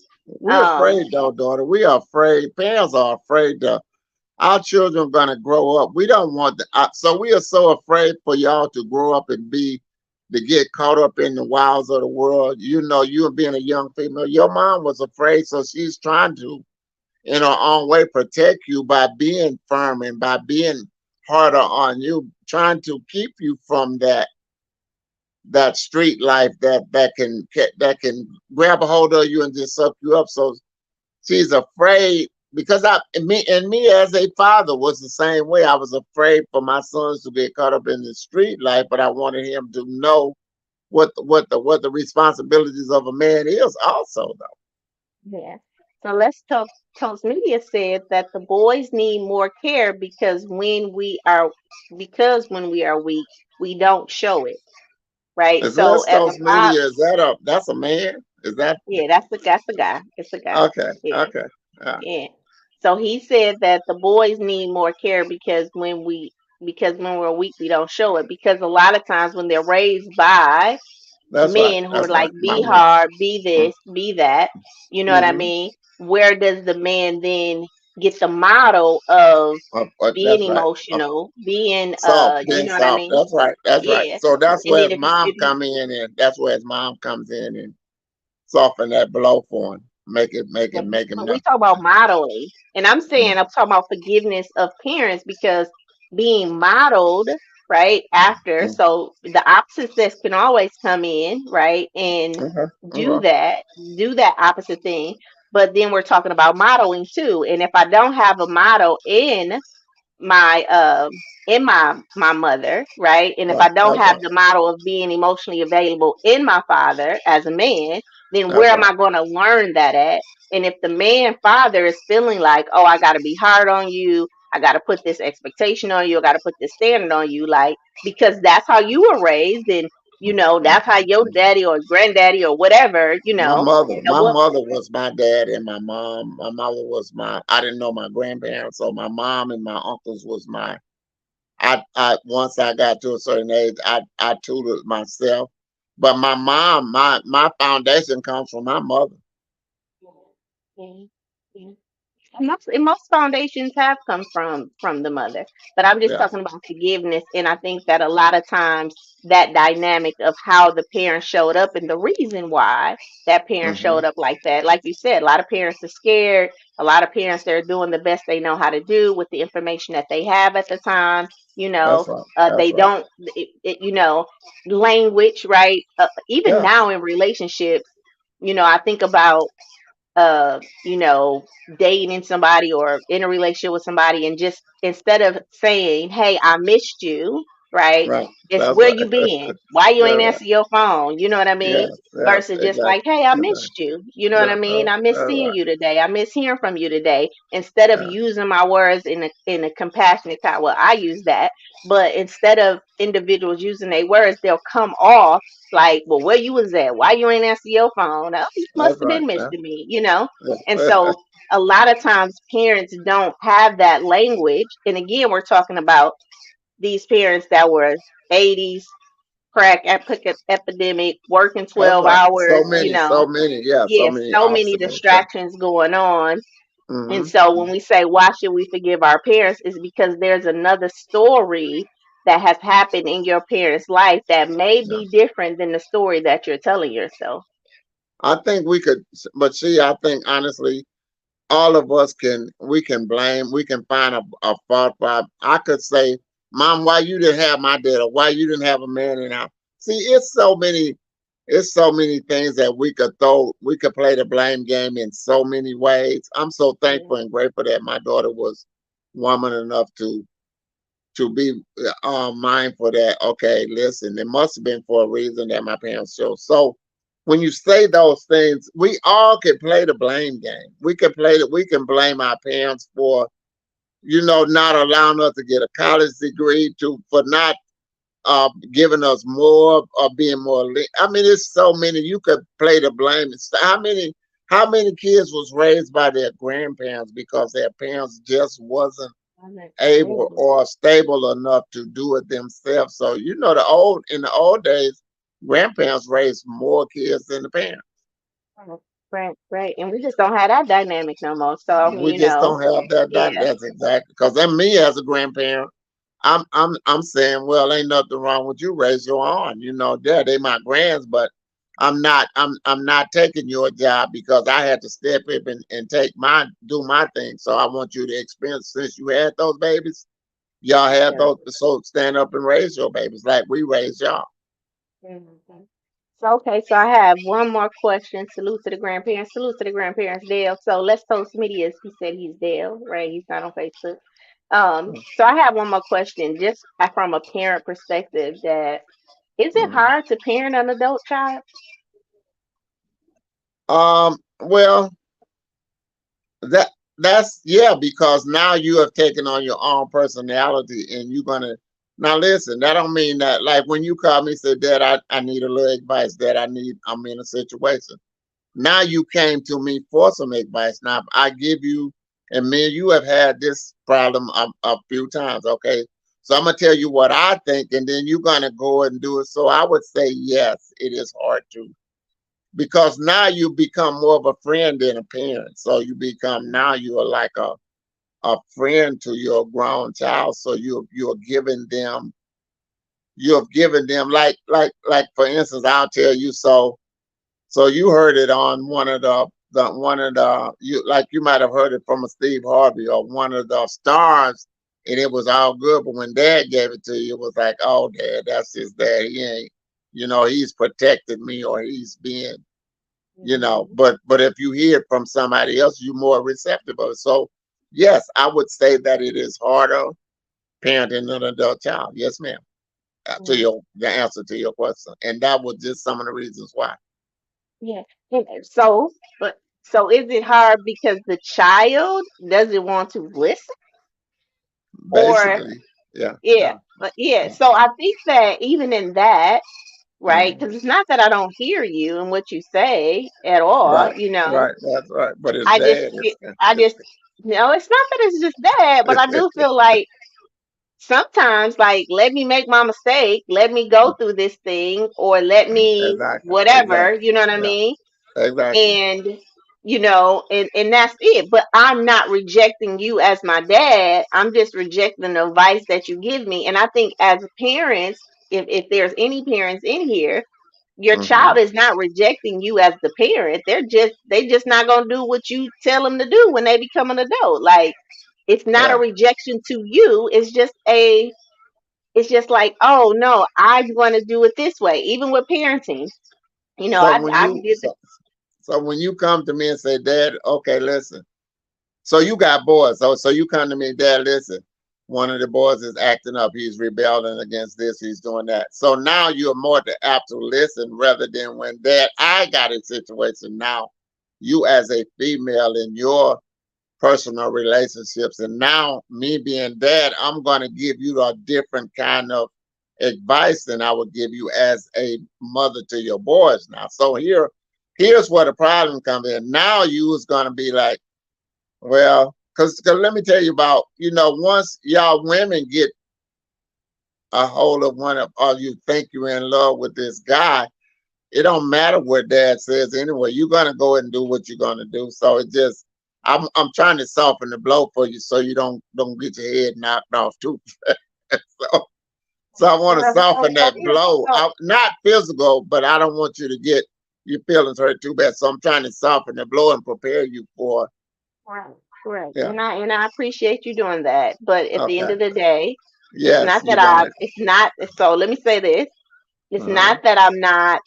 We're um afraid though, daughter. We are afraid. Parents are afraid that our children are gonna grow up. We don't want so we are so afraid for y'all to grow up and to get caught up in the wiles of the world. You being a young female, your mom was afraid, so she's trying to, in her own way, protect you by being firm and by being harder on you, trying to keep you from that street life that can grab a hold of you and just suck you up. So she's afraid because me as a father was the same way. I was afraid for my sons to get caught up in the street life, but I wanted him to know what the responsibilities of a man is also though. Yeah. So let's talk. Toast Media said that the boys need more care because when we are weak, we don't show it, right? Is So as a Listos father, Media, that's a man? Is that yeah, that's the guy. It's the guy. okay, Yeah, okay. Yeah. yeah. So he said that the boys need more care because when we're weak, we don't show it, because a lot of times when they're raised by That's right. men who are That's like, right. be Mama. hard, be this, be that, you know what I Mm-hmm. mean? Where does the man then get the model of being That's right. emotional, being Soft, you being know what I soft. mean? That's right. That's right. Yeah. So that's And where then his mom if you come in, and that's where his mom comes in and soften that blow for him. yeah, Make him but know. we talk about modeling. And I'm talking about forgiveness of parents, because being modeled, right, after, Mm-hmm. so the opposite sex can always come in, right, and Okay. do Okay. that, do that opposite thing. But then we're talking about modeling too. And if I don't have a model in my mother, right? And if Right. I don't That's have right. the model of being emotionally available in my father as a man, then where That's am right. I going to learn that at? And if the man father is feeling like, oh, I got to be hard on you, I got to put this expectation on you, I got to put this standard on you, like, because that's how you were raised, and that's how your daddy or granddaddy or whatever, My what. mother was my dad, and my mom. My mother was my. I didn't know my grandparents, so my mom and my uncles was my. I once I got to a certain age, I tutored myself, but my mom, my foundation comes from my mother. Mhm. Mhm. And most foundations have come from the mother, but I'm just Yeah. talking about forgiveness. And I think that a lot of times that dynamic of how the parent showed up and the reason why that parent Hmm. showed up like that, like you said, a lot of parents are scared. A lot of parents, they're doing the best they know how to do with the information that they have at the time. That's right. They That's right. don't, language, right? Even Yeah. now in relationships, I think about dating somebody or in a relationship with somebody, and just instead of saying, "Hey, I missed you," right? Right. It's That's where right. you been? Why you Yeah. ain't Right. answer your phone? You know what I mean? Yes. Yes. Versus just like, Exactly. "Hey, I Exactly. missed you." You know what I Yeah. mean? I miss That's seeing right. you today. I miss hearing from you today. Instead of Yeah. using my words in a compassionate kind, well, I use that, but instead of individuals using their words, they'll come off like, "Well, where you was at? Why you ain't answer your phone? Oh, you must That's have right. been Yeah. missing me." And Yeah. so a lot of times parents don't have that language. And again, we're talking about these parents that were 80s crack epidemic, working That's 12 right. hours, So many. Yeah. So yeah, many so many obstacles. Yeah. distractions going on. And Hmm. so when we say, why should we forgive our parents, is because there's another story that has happened in your parents' life that may Yeah. be different than the story that you're telling yourself. I think we could, but see, I think honestly, all of us can, we can blame, we can find a fault. I could say, Mom, why you didn't have my dad, or why you didn't have a man in the house. See, it's so many things that we could play the blame game in so many ways. I'm so thankful and grateful that my daughter was woman enough to be mindful that, okay, listen, it must have been for a reason that my parents chose. So when you say those things, we all can play the blame game. We can play that. We can blame our parents for, not allowing us to get a college degree, for not giving us more or being more. I mean, it's so many. You could play the blame. How many kids was raised by their grandparents because their parents just wasn't able Absolutely. or stable enough to do it themselves. So in the old days, grandparents raised more kids than the parents. Right, right, right. And we just don't have that dynamic no more. So I mean, We just don't have that. yeah, That's exactly because then me as a grandparent, I'm saying, well, ain't nothing wrong with you. Raise your own. Yeah, they my grands, but I'm not taking your job because I had to step up and do my thing. So I want you to experience since you had those babies. Y'all had yeah. those, so stand up and raise your babies like we raised y'all. Mhm. So okay, so I have one more question. Salute to the grandparents. Salute to the grandparents, Dale. So let's toast Midias. He said he's Dale, right? He's not on Facebook. So I have one more question, just from a parent perspective. That is it Mhm. hard to parent an adult child? Well, that that's yeah, because now you have taken on your own personality, and you're gonna now listen. That don't mean that, like, when you call me and say, Dad, I need a little advice. That I'm in a situation. Now you came to me for some advice. Now I give you, and me and you have had this problem a few times. Okay, so I'm gonna tell you what I think, and then you're gonna go and do it. So I would say yes, it is hard to, because now you become more of a friend than a parent. So now you are like a friend to your grown child. So you're giving them, like for instance, I'll tell you. So you heard it on you might have heard it from a Steve Harvey or one of the stars, and it was all good. But when Dad gave it to you, it was like, oh, Dad, that's his dad. He ain't, he's protected me, or he's being, Mm-hmm. but if you hear it from somebody else, you're more receptive of it. So yes, I would say that it is harder. parenting an adult child. Yes, ma'am. To Mm. your the answer to your question, and that was just some of the reasons why. Yeah. But so is it hard because the child doesn't want to listen, or Basically, yeah, yeah, yeah, but yeah. yeah. So I think that even in that, right? Mhm. Because it's not that I don't hear you and what you say at all. Right, right. That's right. But it's I just bad. feel, I just no, it's not that it's just that, but I do feel like sometimes, like, let me make my mistake, let me go through this thing, or let me Exactly, whatever. exactly. You know what I Yeah, mean? exactly. And and that's it. But I'm not rejecting you as my dad. I'm just rejecting the advice that you give me. And I think as parents, if there's any parents in here, your Hmm. child is not rejecting you as the parent. They just not gonna do what you tell them to do when they become an adult. Like, it's not a Yeah. rejection to you. It's just like, oh no, I'm gonna do it this way. Even with parenting, So when I you did the so when you come to me and say, Dad, okay, listen. So you got boys. So you come to me, Dad, listen. One of the boys is acting up. He's rebelling against this. He's doing that. So now you're more apt to listen rather than when, Dad, I got a situation now. You as a female in your personal relationships, and now me being dad, I'm going to give you a different kind of advice than I would give you as a mother to your boys now. So here's where the problem comes in. Now you is going to be like, well, because let me tell you about, once y'all women get a hold of one of, or you think you're in love with this guy, it don't matter what dad says anyway. You're gonna go and do what you're gonna do. So it just, I'm trying to soften the blow for you so you don't get your head knocked off too. so so I want to soften that yeah, blow. so Not physical, but I don't want you to get your feelings hurt too bad. So I'm trying to soften the blow and prepare you for, right, correct. yeah. And I appreciate you doing that. But at the end Okay. of the day, Yes, you're gonna. it's not, so let me say this. It's Uh-huh. not that I'm not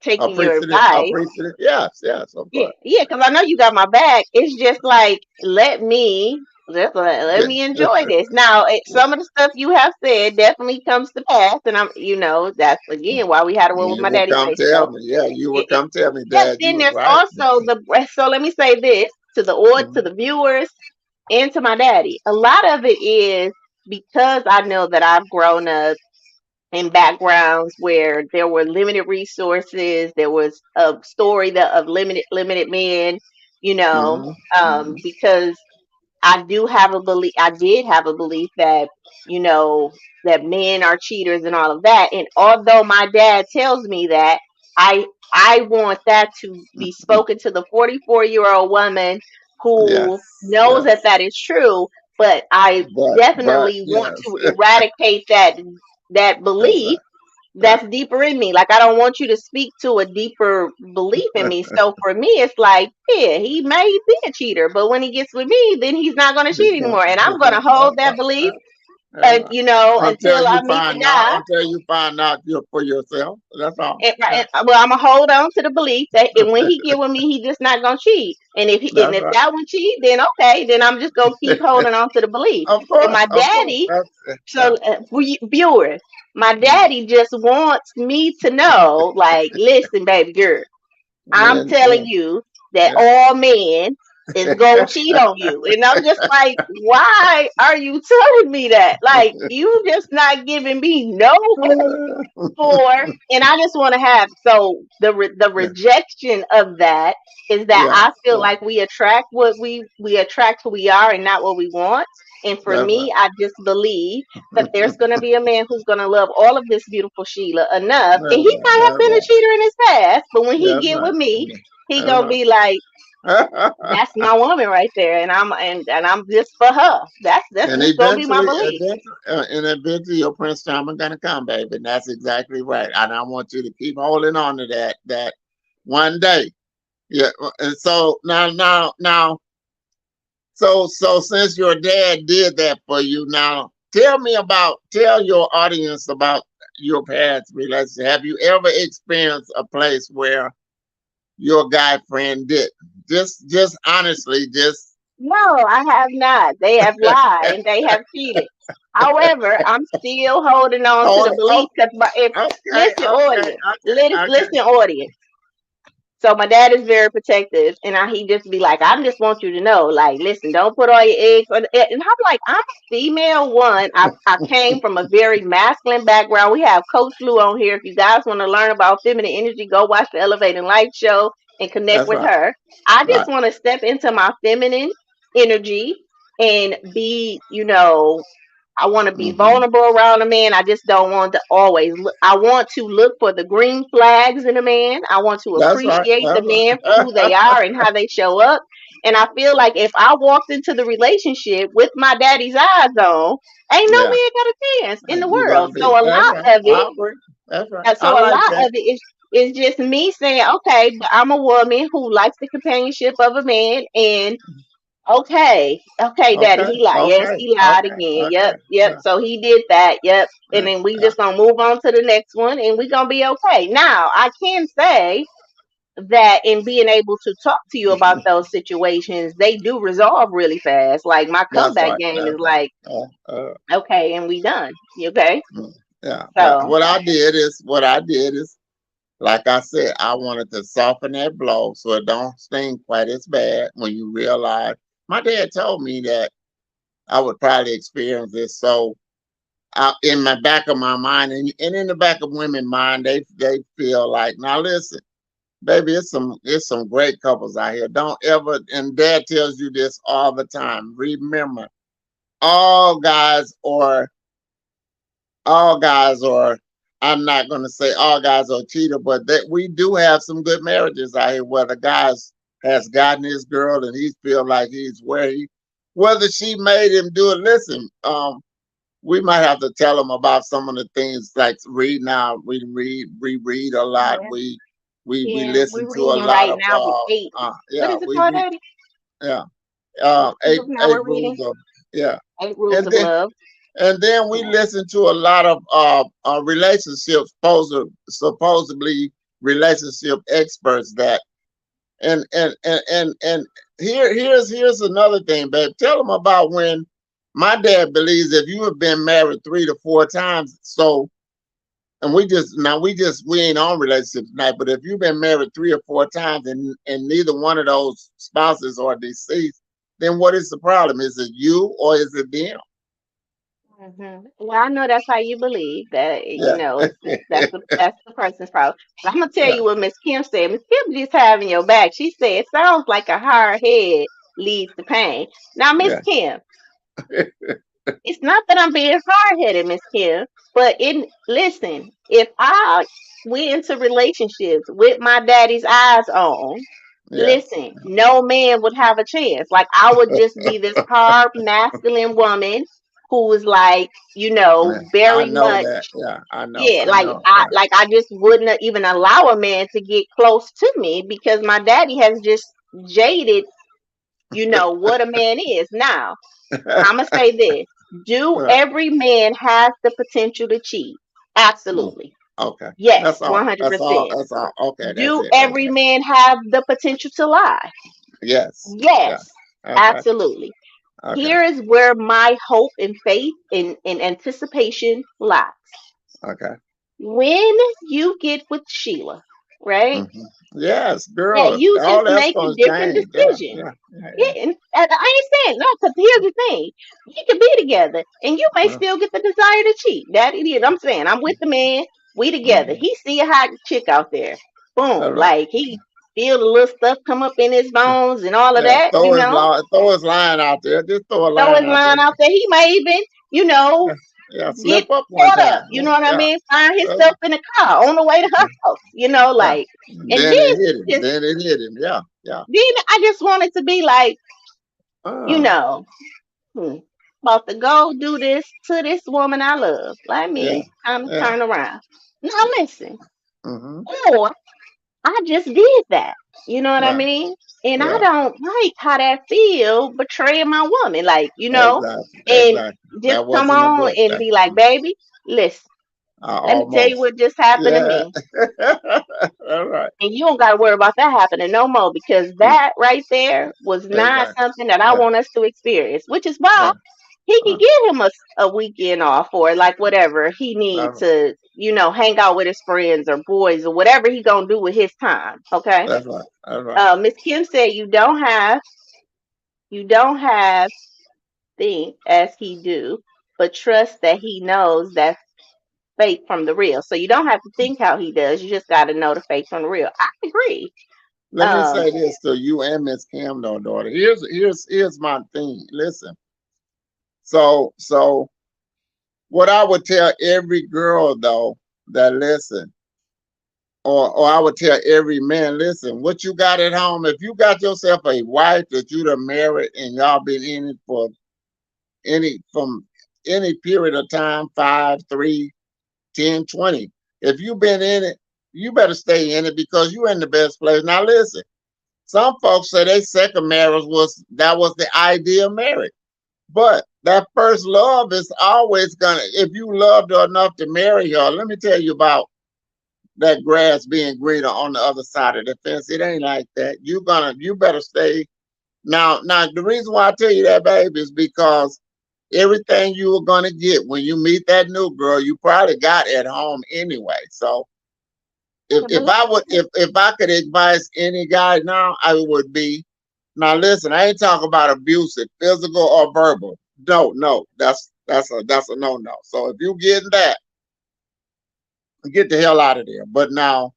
taking your Appreciate it. advice. Appreciate it. Yes, yes, of Yeah, course. yeah, because I know you got my back. It's just like, let Yeah. me enjoy this. Now, some of the stuff you have said definitely comes to pass, and that's again why we had a word with You my will daddy come say tell so. me. Yeah, you will It, it, come tell me, but Dad, you then was there's right. also so let me say this to to Mhm. the viewers and to my daddy. A lot of it is because I know that I've grown up in backgrounds where there were limited resources. There was a story of limited men, Mhm. Mhm. because I did have a belief that, you know, that men are cheaters and all of that. And although my dad tells me that, I want that to be spoken to the 44-year-old woman who Yes, knows that yes. that is true. But I But definitely want yes. to eradicate that That's belief right. Yeah. that's deeper in me. Like, I don't want you to speak to a deeper belief in me. So for me, it's like, yeah, he may be a cheater, but when he gets with me, then he's not going to cheat Become, anymore. And I'm going to become, hold that belief, that's right. Until until you I meet the find out, guy. you're for yourself. That's all. Yeah. Well, I'm gonna hold on to the belief that, and when he get with me, he just not gonna cheat. And That's if right. that one cheat, then okay, then I'm just gonna keep holding on to the belief. Of But course, my of course. daddy, Yeah. viewers, my Mm. daddy just wants me to know, like, listen, baby girl, I'm And telling you that yeah. all men is gonna cheat on you. And I'm just like, why are you telling me that? Like, you just not giving me no for, and I just want to have, so the Yeah. rejection of that is that Yeah. I feel Yeah. like we attract who we are and not what we want. And for That's me, I just believe that there's going to be a man who's going to love all of this beautiful Sheila enough, and he might have been a right. cheater in his past, but when he That's get with right. me, he That's gonna right. be like, That's right. that's my woman right there, and I'm just for her. That's And just gonna be my eventually, belief. eventually, your Prince Charming gonna come, baby. And that's exactly right. And I want you to keep holding on to that one day. Yeah. And so now, so since your dad did that for you, now tell your audience about your parents' relationship. Have you ever experienced a place where your guy friend did? Just honestly, just No, I have not. They have lied and they have cheated. However, I'm still holding on to Oh, the oh, belief because if okay, listen, okay, audience, okay, okay. listen, audience. So my dad is very protective, and he just be like, "I just want you to know, like, listen, don't put all your eggs on." And I'm like, I'm a female. One, I came from a very masculine background. We have Coach Lou on here. If you guys want to learn about feminine energy, go watch the Elevating Light show and connect That's with right, her. I right. just want to step into my feminine energy and be, I want to be Hmm. vulnerable around a man. I just don't want to always look. I want to look for the green flags in a man. I want to That's right. appreciate the That's man for who right. they are and how they show up. And I feel like if I walked into the relationship with my daddy's eyes on, ain't no Yeah, man got a chance in the you're world. gonna be. That's right. I agree. That's right. I So a like lot that. of it is just me saying, okay, but I'm a woman who likes the companionship of a man, and okay, okay, daddy, Okay, he lied. Yes, okay, he lied okay, again. Yep, okay. yep. Yeah, So he did that. Yep. And yeah, then we yeah. just gonna move on to the next one, and we gonna be okay. Now, I can say that in being able to talk to you about those situations, they do resolve really fast. Like my That's comeback right. game is That's right. like, Uh, okay, and we done. You okay? mm, yeah, yeah. So, What I did is, like I said, I wanted to soften that blow so it don't sting quite as bad when you realize. My dad told me that I would probably experience this, so in my back of my mind, and in the back of women's mind, they feel like, now listen, baby, it's some great couples out here. Don't ever, and dad tells you this all the time. Remember, all guys are all guys are. I'm not going to say all guys are cheater, but that we do have some good marriages out here where the guys has gotten his girl and he feel like he's where he, whether she made him do it. Listen, we might have to tell him about some of the things like read now. We read a lot. yeah, We yeah, listen we're to a reading lot right of now. What yeah, is it called, Daddy? yeah, What book now eight we're reading? rules of, yeah. 8 Rules And of then Love. we Yeah. listen to a lot of relationships, supposedly relationship experts that, and here's another thing, babe. Tell them about when my dad believes if you have been married 3 to 4 times, so, and we ain't on relationships tonight, but if you've been married 3 or 4 times and neither one of those spouses are deceased, then what is the problem? Is it you or is it them? Well, I know that's how you believe that. Yeah. That's the person's problem. But I'm gonna tell Yeah. you what Miss Kim said. Miss Kim just having your back. She said it sounds like a hard head leads to pain. Now, Miss Yeah. Kim, it's not that I'm being hard headed, Miss Kim, but listen, if I went into relationships with my daddy's eyes on, Yes. listen, no man would have a chance. Like I would just be this hard masculine woman who was like, Yeah. I very know much, that. Yeah, I know. yeah, I know. Right. like I just wouldn't even allow a man to get close to me because my daddy has just jaded, what a man is. Now, I'm gonna say this. Do Right. every man have the potential to cheat? Mm. Absolutely. Okay. Yes, That's all. That's all. 100%. That's all. Okay. That's Do it. every Okay. man have the potential to lie? Yes. Yeah. Yes, Okay. absolutely. Okay. Here is where my hope and faith and anticipation lies. Okay. When you get with Sheila, right? Hmm. Yes, That girl. you All just that's make a gonna different change. Yeah. decision. Yeah. Yeah. Yeah. Yeah, and I ain't saying no, because here's the thing: we could be together, and you may Uh, still get the desire to cheat. That it is. I'm saying I'm with the man. We together. mhm. He see a hot chick out there. All Boom, right. like he feel the little stuff come up in his bones and all of Yeah. that. Throw his line out there. Just throw a Throw line his out there. line out there. He may even, you know, Yeah. Yeah. Slip get up one caught up. time. You know what I Yeah. mean? Find Yeah. himself in the car on the way to her house. Yeah. And Then then it hit him. just Then it hit him. Yeah. Yeah. then I just wanted to be like, you Uh, know, hmm, about to go do this to this woman I love. Let yeah. me kind of Yeah. turn around. Now listen, Mm-hmm. or I just did that. You know what I Right. mean? And I Yeah. don't like how that feel betraying my woman, Exactly. and Exactly. just That come wasn't a on good and thing. be like, baby, listen. Let me tell you Almost. what just happened to Yeah. me. All right. And you don't got to worry about that happening no more because Mm, that right there was not exactly. something that I Yeah. want us to experience, which is why Yeah. he can Uh, give him a weekend off or like whatever he needs that's, to, hang out with his friends or boys or whatever he gonna do with his time. Okay. that's right. That's right. Miss Kim said you don't have think as he do, but trust that he knows that fake from the real. So you don't have to think how he does. You just got to know the fake from the real. I agree. Let me Um, say this to you and Miss Cam, though, daughter. Here's my thing. Listen. So what I would tell every girl though that listen, or I would tell every man, listen, what you got at home, if you got yourself a wife that you done married and y'all been in it for from any period of time, 5, 3, 10, 20. If you've been in it, you better stay in it because you're in the best place. Now listen, some folks say they second marriage was the ideal marriage. But that first love is always gonna, if you loved her enough to marry her, let me tell you about that grass being greener on the other side of the fence. It ain't like that. You better stay. Now the reason why I tell you that, baby, is because everything you were gonna get when you meet that new girl, you probably got at home anyway. So I believe if I could advise any guy now, I would be, now listen, I ain't talking about abusive, physical or verbal. No, no, that's a no no. So if you getting that, get the hell out of there. But now,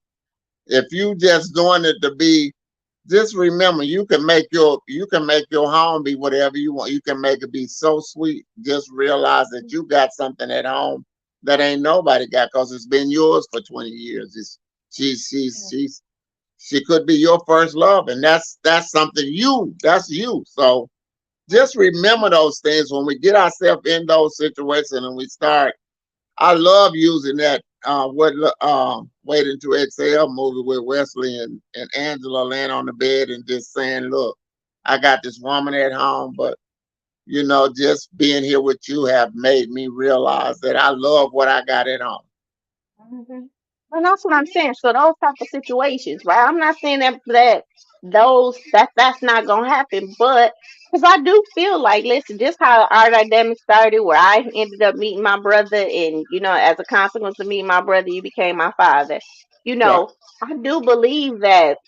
if you just doing it to be, just remember you can make your home be whatever you want. You can make it be so sweet. Just realize that you got something at home that ain't nobody got because it's been yours for 20 years. She could be your first love, and that's something that's you. So just remember those things when we get ourselves in those situations and we start. I love using that Waiting to Exhale movie with Wesley and Angela laying on the bed and just saying, look, I got this woman at home, but just being here with you have made me realize that I love what I got at home. hmm And that's what I'm saying. So those type of situations, right? I'm not saying that's not gonna happen, but because I do feel like, listen, just how our dynamic started, where I ended up meeting my brother, and as a consequence of meeting my brother, you became my father. Right. I do believe that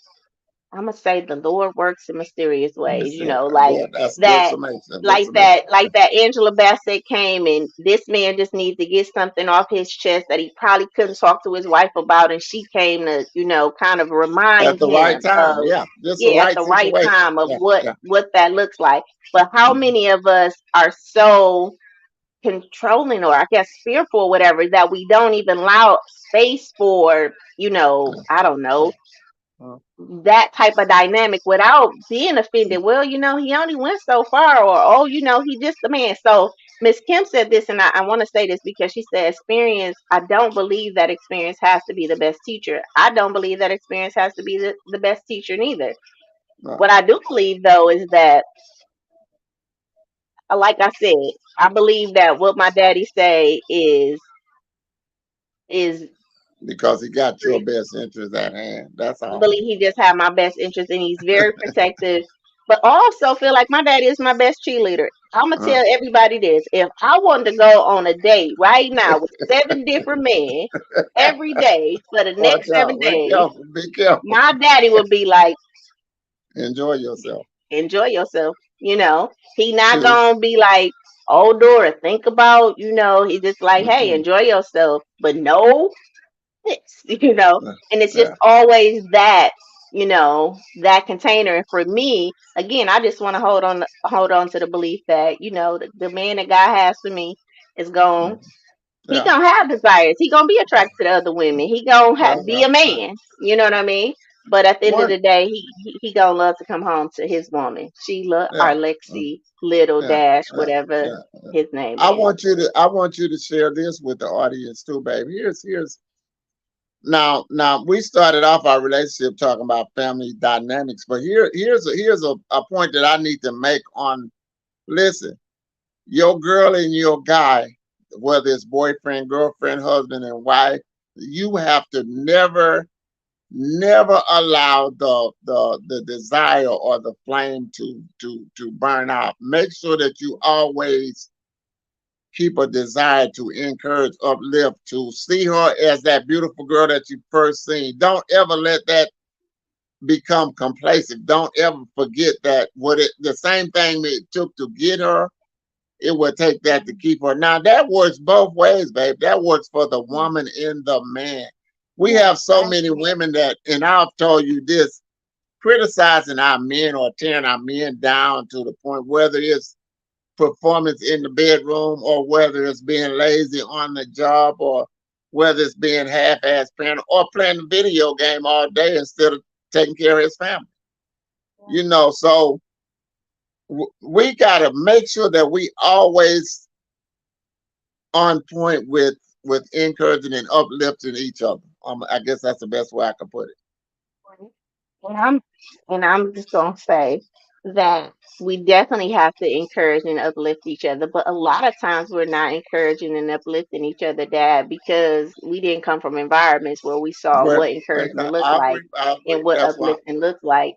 I'm gonna say the Lord works in mysterious Let me ways, see. like Good. That's good that, summation. Good like summation. that Angela Bassett came and this man just needs to get something off his chest that he probably couldn't talk to his wife about, and she came to, kind of At remind the right him time. of, Yeah. Just the yeah, at right the right situation. time of Yeah. what Yeah. what that looks like. But how Mhm. many of us are so controlling or I guess fearful or whatever that we don't even allow space for, I don't know, Uh, that type of dynamic without being offended. Well, he only went so far, or oh, he just a man. So Miss Kim said this, and I want to say this because she said experience. I don't believe that experience has to be the best teacher. I don't believe that experience has to be the best teacher neither. uh, What I do believe though is that, like I said, I believe that what my daddy say is because he got your best interest at hand. That's I all. believe he just had my best interest and he's very protective. But I also feel like my daddy is my best cheerleader. I'm gonna Uh, tell everybody this. If I wanted to go on a date right now with 7 different men every day for the Watch next seven out. Be days, careful. Be careful. my daddy would be like, Enjoy yourself. enjoy yourself. He not Choose. gonna be like, oh Dora, think about, he just like, hey, Mm-mm. enjoy yourself. But no, this, and it's just Yeah. always that container. And for me, again, I just want to hold on to the belief that, the man that God has for me is going, Mm. he Yeah. gonna have desires. He gonna be attracted to other women. He gonna That's be a right. Right. man. You know what I mean? But at the end of One. the day, he gonna love to come home to his woman, Sheila or Yeah. Mm. Lexi, Little Yeah. Dash, Yeah. whatever Yeah. his name I is. want you to. I want you to share this with the audience too, baby. Here's now. We started off our relationship talking about family dynamics, but here's a point that I need to make on. Listen, your girl and your guy. whether it's boyfriend, girlfriend, husband, and wife, you have to never allow the desire or the flame to burn out. Make sure that you always keep a desire to encourage, uplift, to see her as that beautiful girl that you first seen. Don't ever let that become complacent. Don't ever forget that what it the same thing it took to get her, it would take that to keep her. Now that works both ways, babe. That works for the Yeah, woman and the man. We yeah, have so I many agree. women that, and I've told you this, criticizing our men or tearing our men down to the point, whether it's performance in the bedroom or whether it's being lazy on the job or whether it's being half-ass parent or playing the video game all day instead of taking care of his family. So we got to make sure that we always on point with encouraging and uplifting each other. I guess that's the best way I could put it. Right. And I'm just gonna say that we definitely have to encourage and uplift each other, but a lot of times we're not encouraging and uplifting each other, Dad, because we didn't come from environments where we saw Well, what encouragement looked I like agree. I and agree. what That's why. uplifting looked like.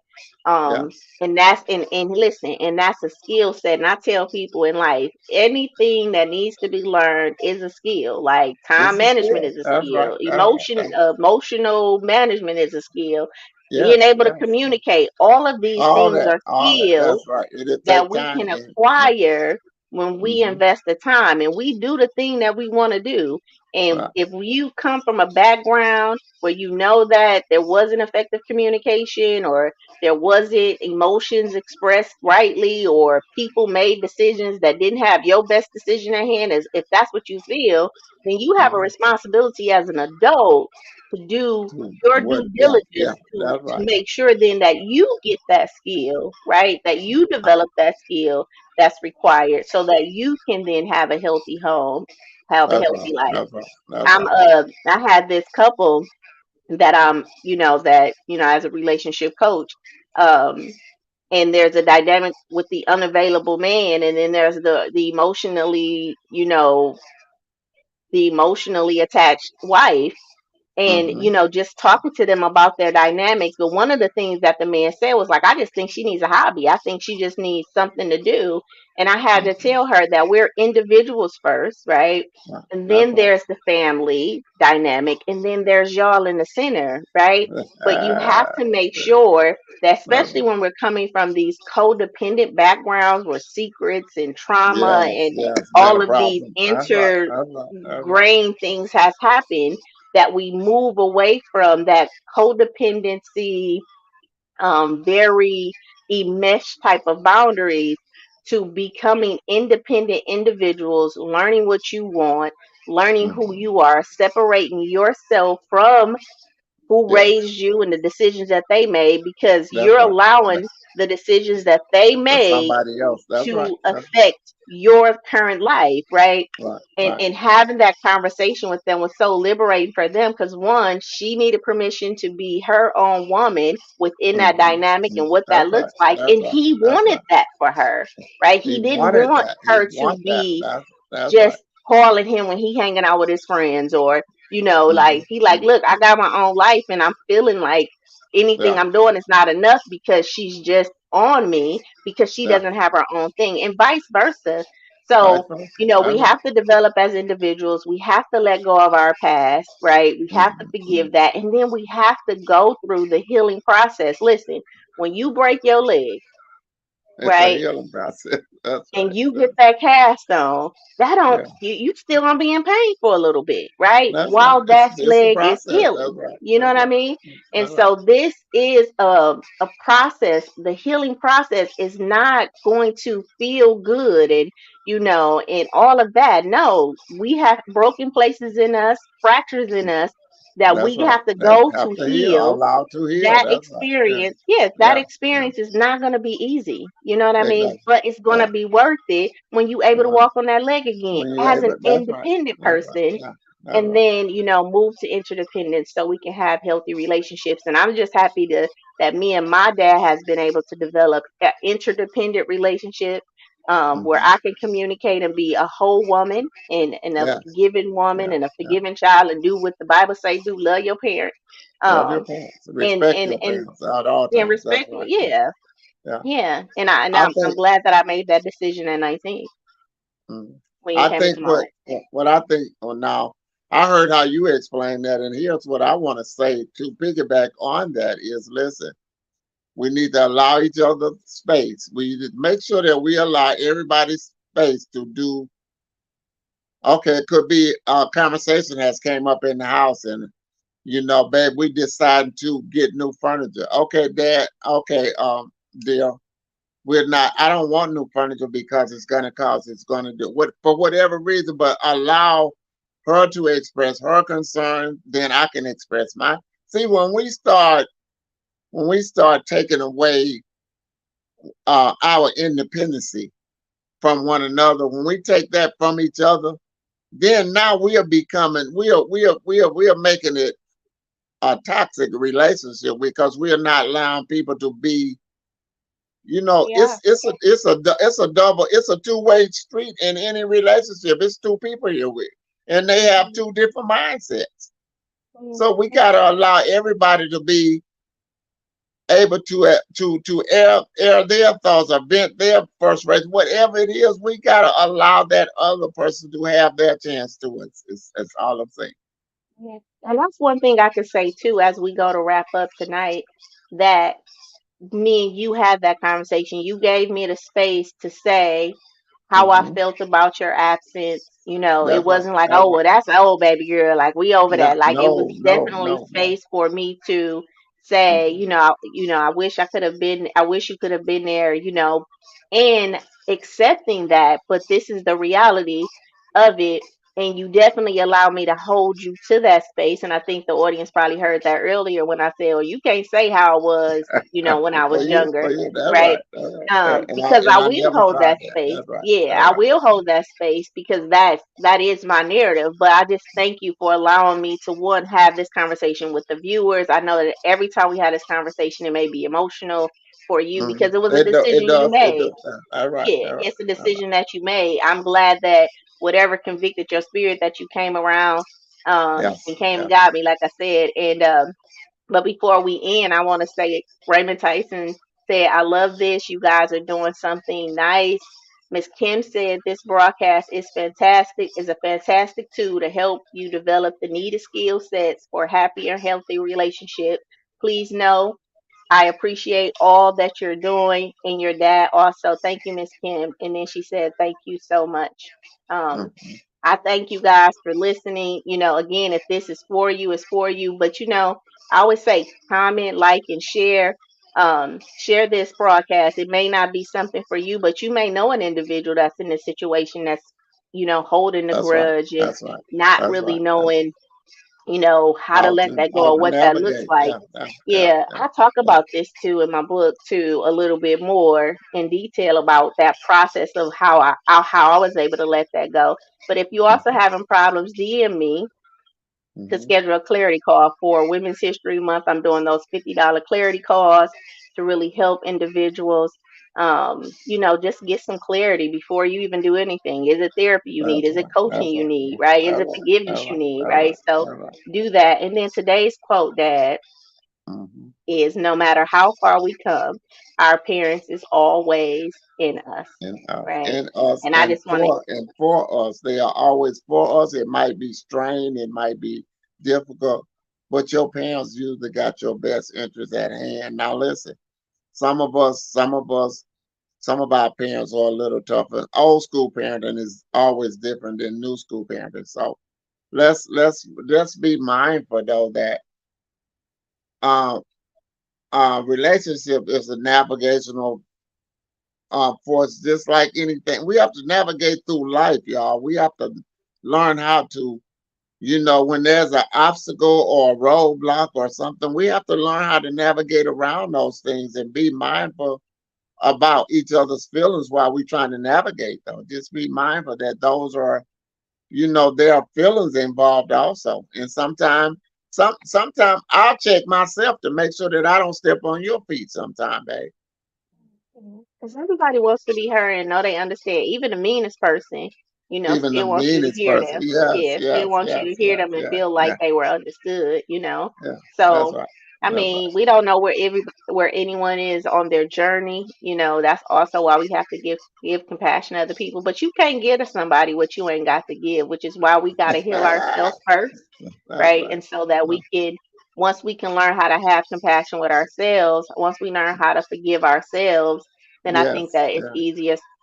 Yeah, And that's and listen, and that's a skill set. And I tell people in life, anything that needs to be learned is a skill. Like time it's a management skill. is a That's right. skill, That's right. emotional management is a skill, being Yes, able to yes. communicate. All of these All things that. are All that. skills That's right. It'll that take we time. can And yeah. acquire when we Mm-hmm. invest the time and we do the thing that we want to do. And Right. if you come from a background where you know that there wasn't effective communication or there wasn't emotions expressed rightly or people made decisions that didn't have your best decision at hand, as if that's what you feel, then you have a Mm-hmm. responsibility as an adult to do your What? due Yeah. Yeah. diligence That's to right. make sure then that you get that skill, right? That you develop that skill that's required so that you can then have a healthy home, have a That's right. healthy life. That's right. That's right. I had this couple that as a relationship coach, um and there's a dynamic with the unavailable man, and then there's the emotionally attached wife, and Mm-hmm. just talking to them about their dynamics. But one of the things that the man said was like, I just think she needs a hobby, I think she just needs something to do. And I had to Mm-hmm. tell her that we're individuals first, right? Right. And That's then right. there's the family dynamic, and then there's y'all in the center, right? But you have to make sure that, That's especially right. when we're coming from these codependent backgrounds where secrets and trauma Yes. and Yes. Been all a of these problem. That's right. inter That's right. That's right. grain things has happened, that we move away from that codependency, very enmeshed type of boundaries, to becoming independent individuals, learning what you want, learning who Mm-hmm. you are, separating yourself from who Yes. raised you and the decisions that they made, because That's you're right. allowing the decisions that they That's made somebody else. That's right. to That's affect your current life, right? right. And Right. and having that conversation with them was so liberating for them, because one, she needed permission to be her own woman within that dynamic Mm-hmm. and what that That's right. looks like, That's and right. he That's wanted right. that for her, right? He He didn't wanted want that. He her to want that. be That's right. just calling him when he hanging out with his friends, or like he like, Mm-hmm. look, I got my own life and I'm feeling like anything Yeah. I'm doing is not enough because she's just on me because she Yeah. doesn't have her own thing, and vice versa. Vice So, versa. we That's right. have to develop as individuals. We have to let go of our past, right? We have to Mm-hmm. forgive that, and then we have to go through the healing process. Listen, when you break your leg, It's a right, healing process. That's and right. you get that cast on, that don't Yeah. you still gonna be in pain for a little bit, right? That's right. While that It's a leg is process. That's healing. right. You know That's what I right. mean? And That's right. so this is a process. The healing process is not going to feel good, and all of that. No, we have broken places in us, fractures in us that That's we right. have to That go have to to heal. heal. Allow to heal. That That's right. Yeah. experience, yes, that Yeah. Yeah. experience is not going to be easy. You know what I mean? Exactly. But it's going Yeah. to be worth it when you able to Right. walk on that leg again When you're as an able, that's right. independent That's right. person, Yeah. That's and right. then, move to interdependence so we can have healthy relationships. And I'm just happy that me and my dad has been able to develop interdependent relationships, where Hmm. I can communicate and be a whole woman and a Yes. forgiving woman Yeah. and a Yeah. forgiving child and do what the Bible say do, love your parents. Love your Um, parents. and Respect and your and parents at all and times. That's respectfully, right. Yeah. yeah, Yeah. yeah. And I and I I'm think. glad that I made that decision at 19 Mm. when you I came think into my life. what I think. Well, now I heard how you explained that, and here's what I want to say to piggyback on that is: listen, we need to allow each other space. We need to make sure that we allow everybody space to do. Okay, it could be a conversation has came up in the house, and babe, we decided to get new furniture. Okay, Dad. Okay, dear, we're not. I don't want new furniture because it's gonna cause. It's gonna do what for whatever reason. But allow her to express her concern, then I can express mine. See, when we start taking away our independency from one another, when we take that from each other, then now we are becoming we are making it a toxic relationship because we are not allowing people to be. Yeah. It's a double, it's a two-way street in any relationship. It's two people here with, and they have two different mindsets. So we gotta allow everybody to be able to air their thoughts or vent their frustration, whatever it is. We gotta allow that other person to have their chance to. It's all I'm saying. Yeah. And that's one thing I could say too as we go to wrap up tonight, that me and you had that conversation. You gave me the space to say how I Hmm. felt about your absence. It That's right. wasn't like, That's oh, well, right. that's an old baby girl. Like we over No, that. Like it was no, no, definitely no, no. space for me to say, Hmm. I wish I could have been. I wish you could have been there. And accepting that. But this is the reality of it. And you definitely allow me to hold you to that space. And I think the audience probably heard that earlier when I said, well, you can't say how I was, when I was For younger, you, that's right? right. That's right. And I Because and I I will never hold tried that that. space. That's right. Yeah, That's I right. will hold that space because that is my narrative. But I just thank you for allowing me to one have this conversation with the viewers. I know that every time we had this conversation, it may be emotional for you Mm. because it was a It decision you does. It made. does. All right. Yeah, All right. it's a All right. decision that you made. I'm glad that whatever convicted your spirit that you came around and Yes. came and Yes. got me, like I said. And but before we end, I want to say Raymond Tyson said, I love this. You guys are doing something nice. Miss Kim said this broadcast is a fantastic tool to help you develop the needed skill sets for a happier, healthy relationship. Please know I appreciate all that you're doing, and your dad also. Thank you, Miss Kim. And then she said, thank you so much. Um, Mm. I thank you guys for listening. Again, if this is for you, it's for you. But I always say comment, like, and share. Share this broadcast. It may not be something for you, but you may know an individual that's in a situation that's, holding a That's right. grudge and That's right. not That's really right. That's knowing, how to how let to that how go or to what that looks navigate. like. Yeah. Yeah. Yeah. Yeah, Yeah. I talk Yeah. about this too in my book too, a little bit more in detail about that process of how I was able to let that go. But if you also Hmm. having problems, DM me to Hmm. schedule a clarity call for Women's History Month. I'm doing those $50 clarity calls to really help individuals, just get some clarity before you even do anything. Is it therapy you need? That's Is it right. coaching That's you right. need? Right? Is All it right. forgiveness All you right. need? All Right? right. So All right. do that. And then today's quote, Dad, Hmm. is no matter how far we come, our parents is always in us. Right? In us And I and just want to, for us. They are always for us. It might be strained, it might be difficult, but your parents usually got your best interest at hand. Now listen, some of our parents are a little tougher. Old school parenting is always different than new school parenting. So let's be mindful though that uh, relationship is a navigational for us, just like anything. We have to navigate through life, y'all. We have to learn how to, when there's an obstacle or a roadblock or something, we have to learn how to navigate around those things and be mindful about each other's feelings while we're trying to navigate them. Just be mindful that those are, there are feelings involved also. And sometimes I'll check myself to make sure that I don't step on your feet sometime, babe. Because everybody wants to be heard and know they understand. Even the meanest person, Even the still wants you to meanest hear person. them. Yes, Yeah, still yes, wants you yes, to hear yes, them and yeah, feel like yeah, they were understood. yeah. That's So, right. I That's mean, right. we don't know where anyone is on their journey. That's also why we have to give compassion to other people. But you can't give to somebody what you ain't got to give, which is why we got to heal ourselves first, That's right? right. And so that we can, once we can learn how to have compassion with ourselves, once we learn how to forgive ourselves, then I think Yes, that it's yes.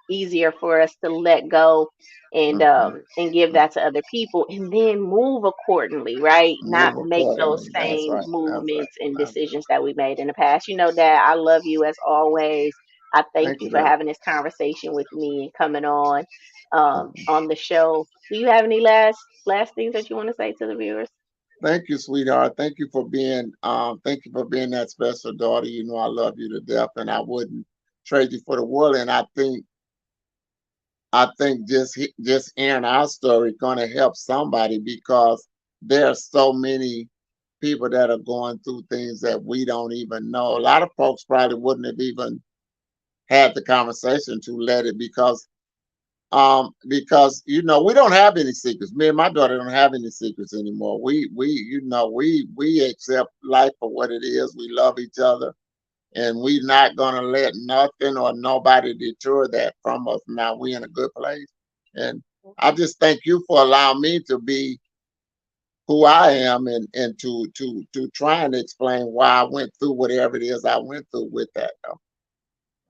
easier for us to let go Hmm. and give that to other people and then move accordingly, right? Not Move make those accordingly. That's same right. That's right. movements and That's right. decisions that we made in the past. Dad, I love you as always. I thank Thank you you, for babe. having this conversation with me and coming Mhm. on the show. Do you have any last things that you want to say to the viewers? Thank you, sweetheart. Thank you for being that special daughter. You know I love you to death, and I wouldn't trade you for the world. And I think just hearing our story gonna help somebody because there are so many people that are going through things that we don't even know. A lot of folks probably wouldn't have even had the conversation to let it because we don't have any secrets. Me and my daughter don't have any secrets anymore. We accept life for what it is. We love each other, and we're not gonna let nothing or nobody deter that from us. Now we in a good place, and I just thank you for allowing me to be who I am, and to try and explain why I went through whatever it is I went through with that. Though.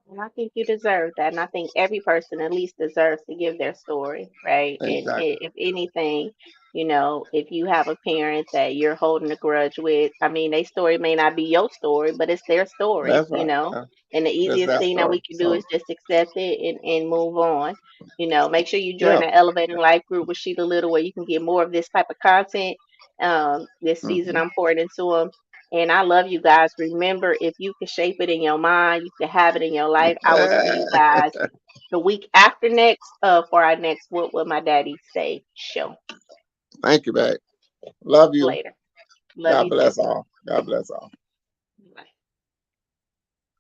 And I think you deserve that. And I think every person at least deserves to give their story, right? And Exactly. if anything, if you have a parent that you're holding a grudge with, I mean, their story may not be your story, but it's their story, That's right. And the That's easiest that thing that story. we can do So is just accept it and move on. Make sure you join yeah. the Elevating Life group with Sheila Little where you can get more of this type of content. This season Hmm. I'm pouring into them. And I love you guys. Remember, if you can shape it in your mind, you can have it in your life. I will see you guys the week after next for our next What Would My Daddy Say show. Thank you, babe. Love you. Later. Love God you too. bless all. God bless all.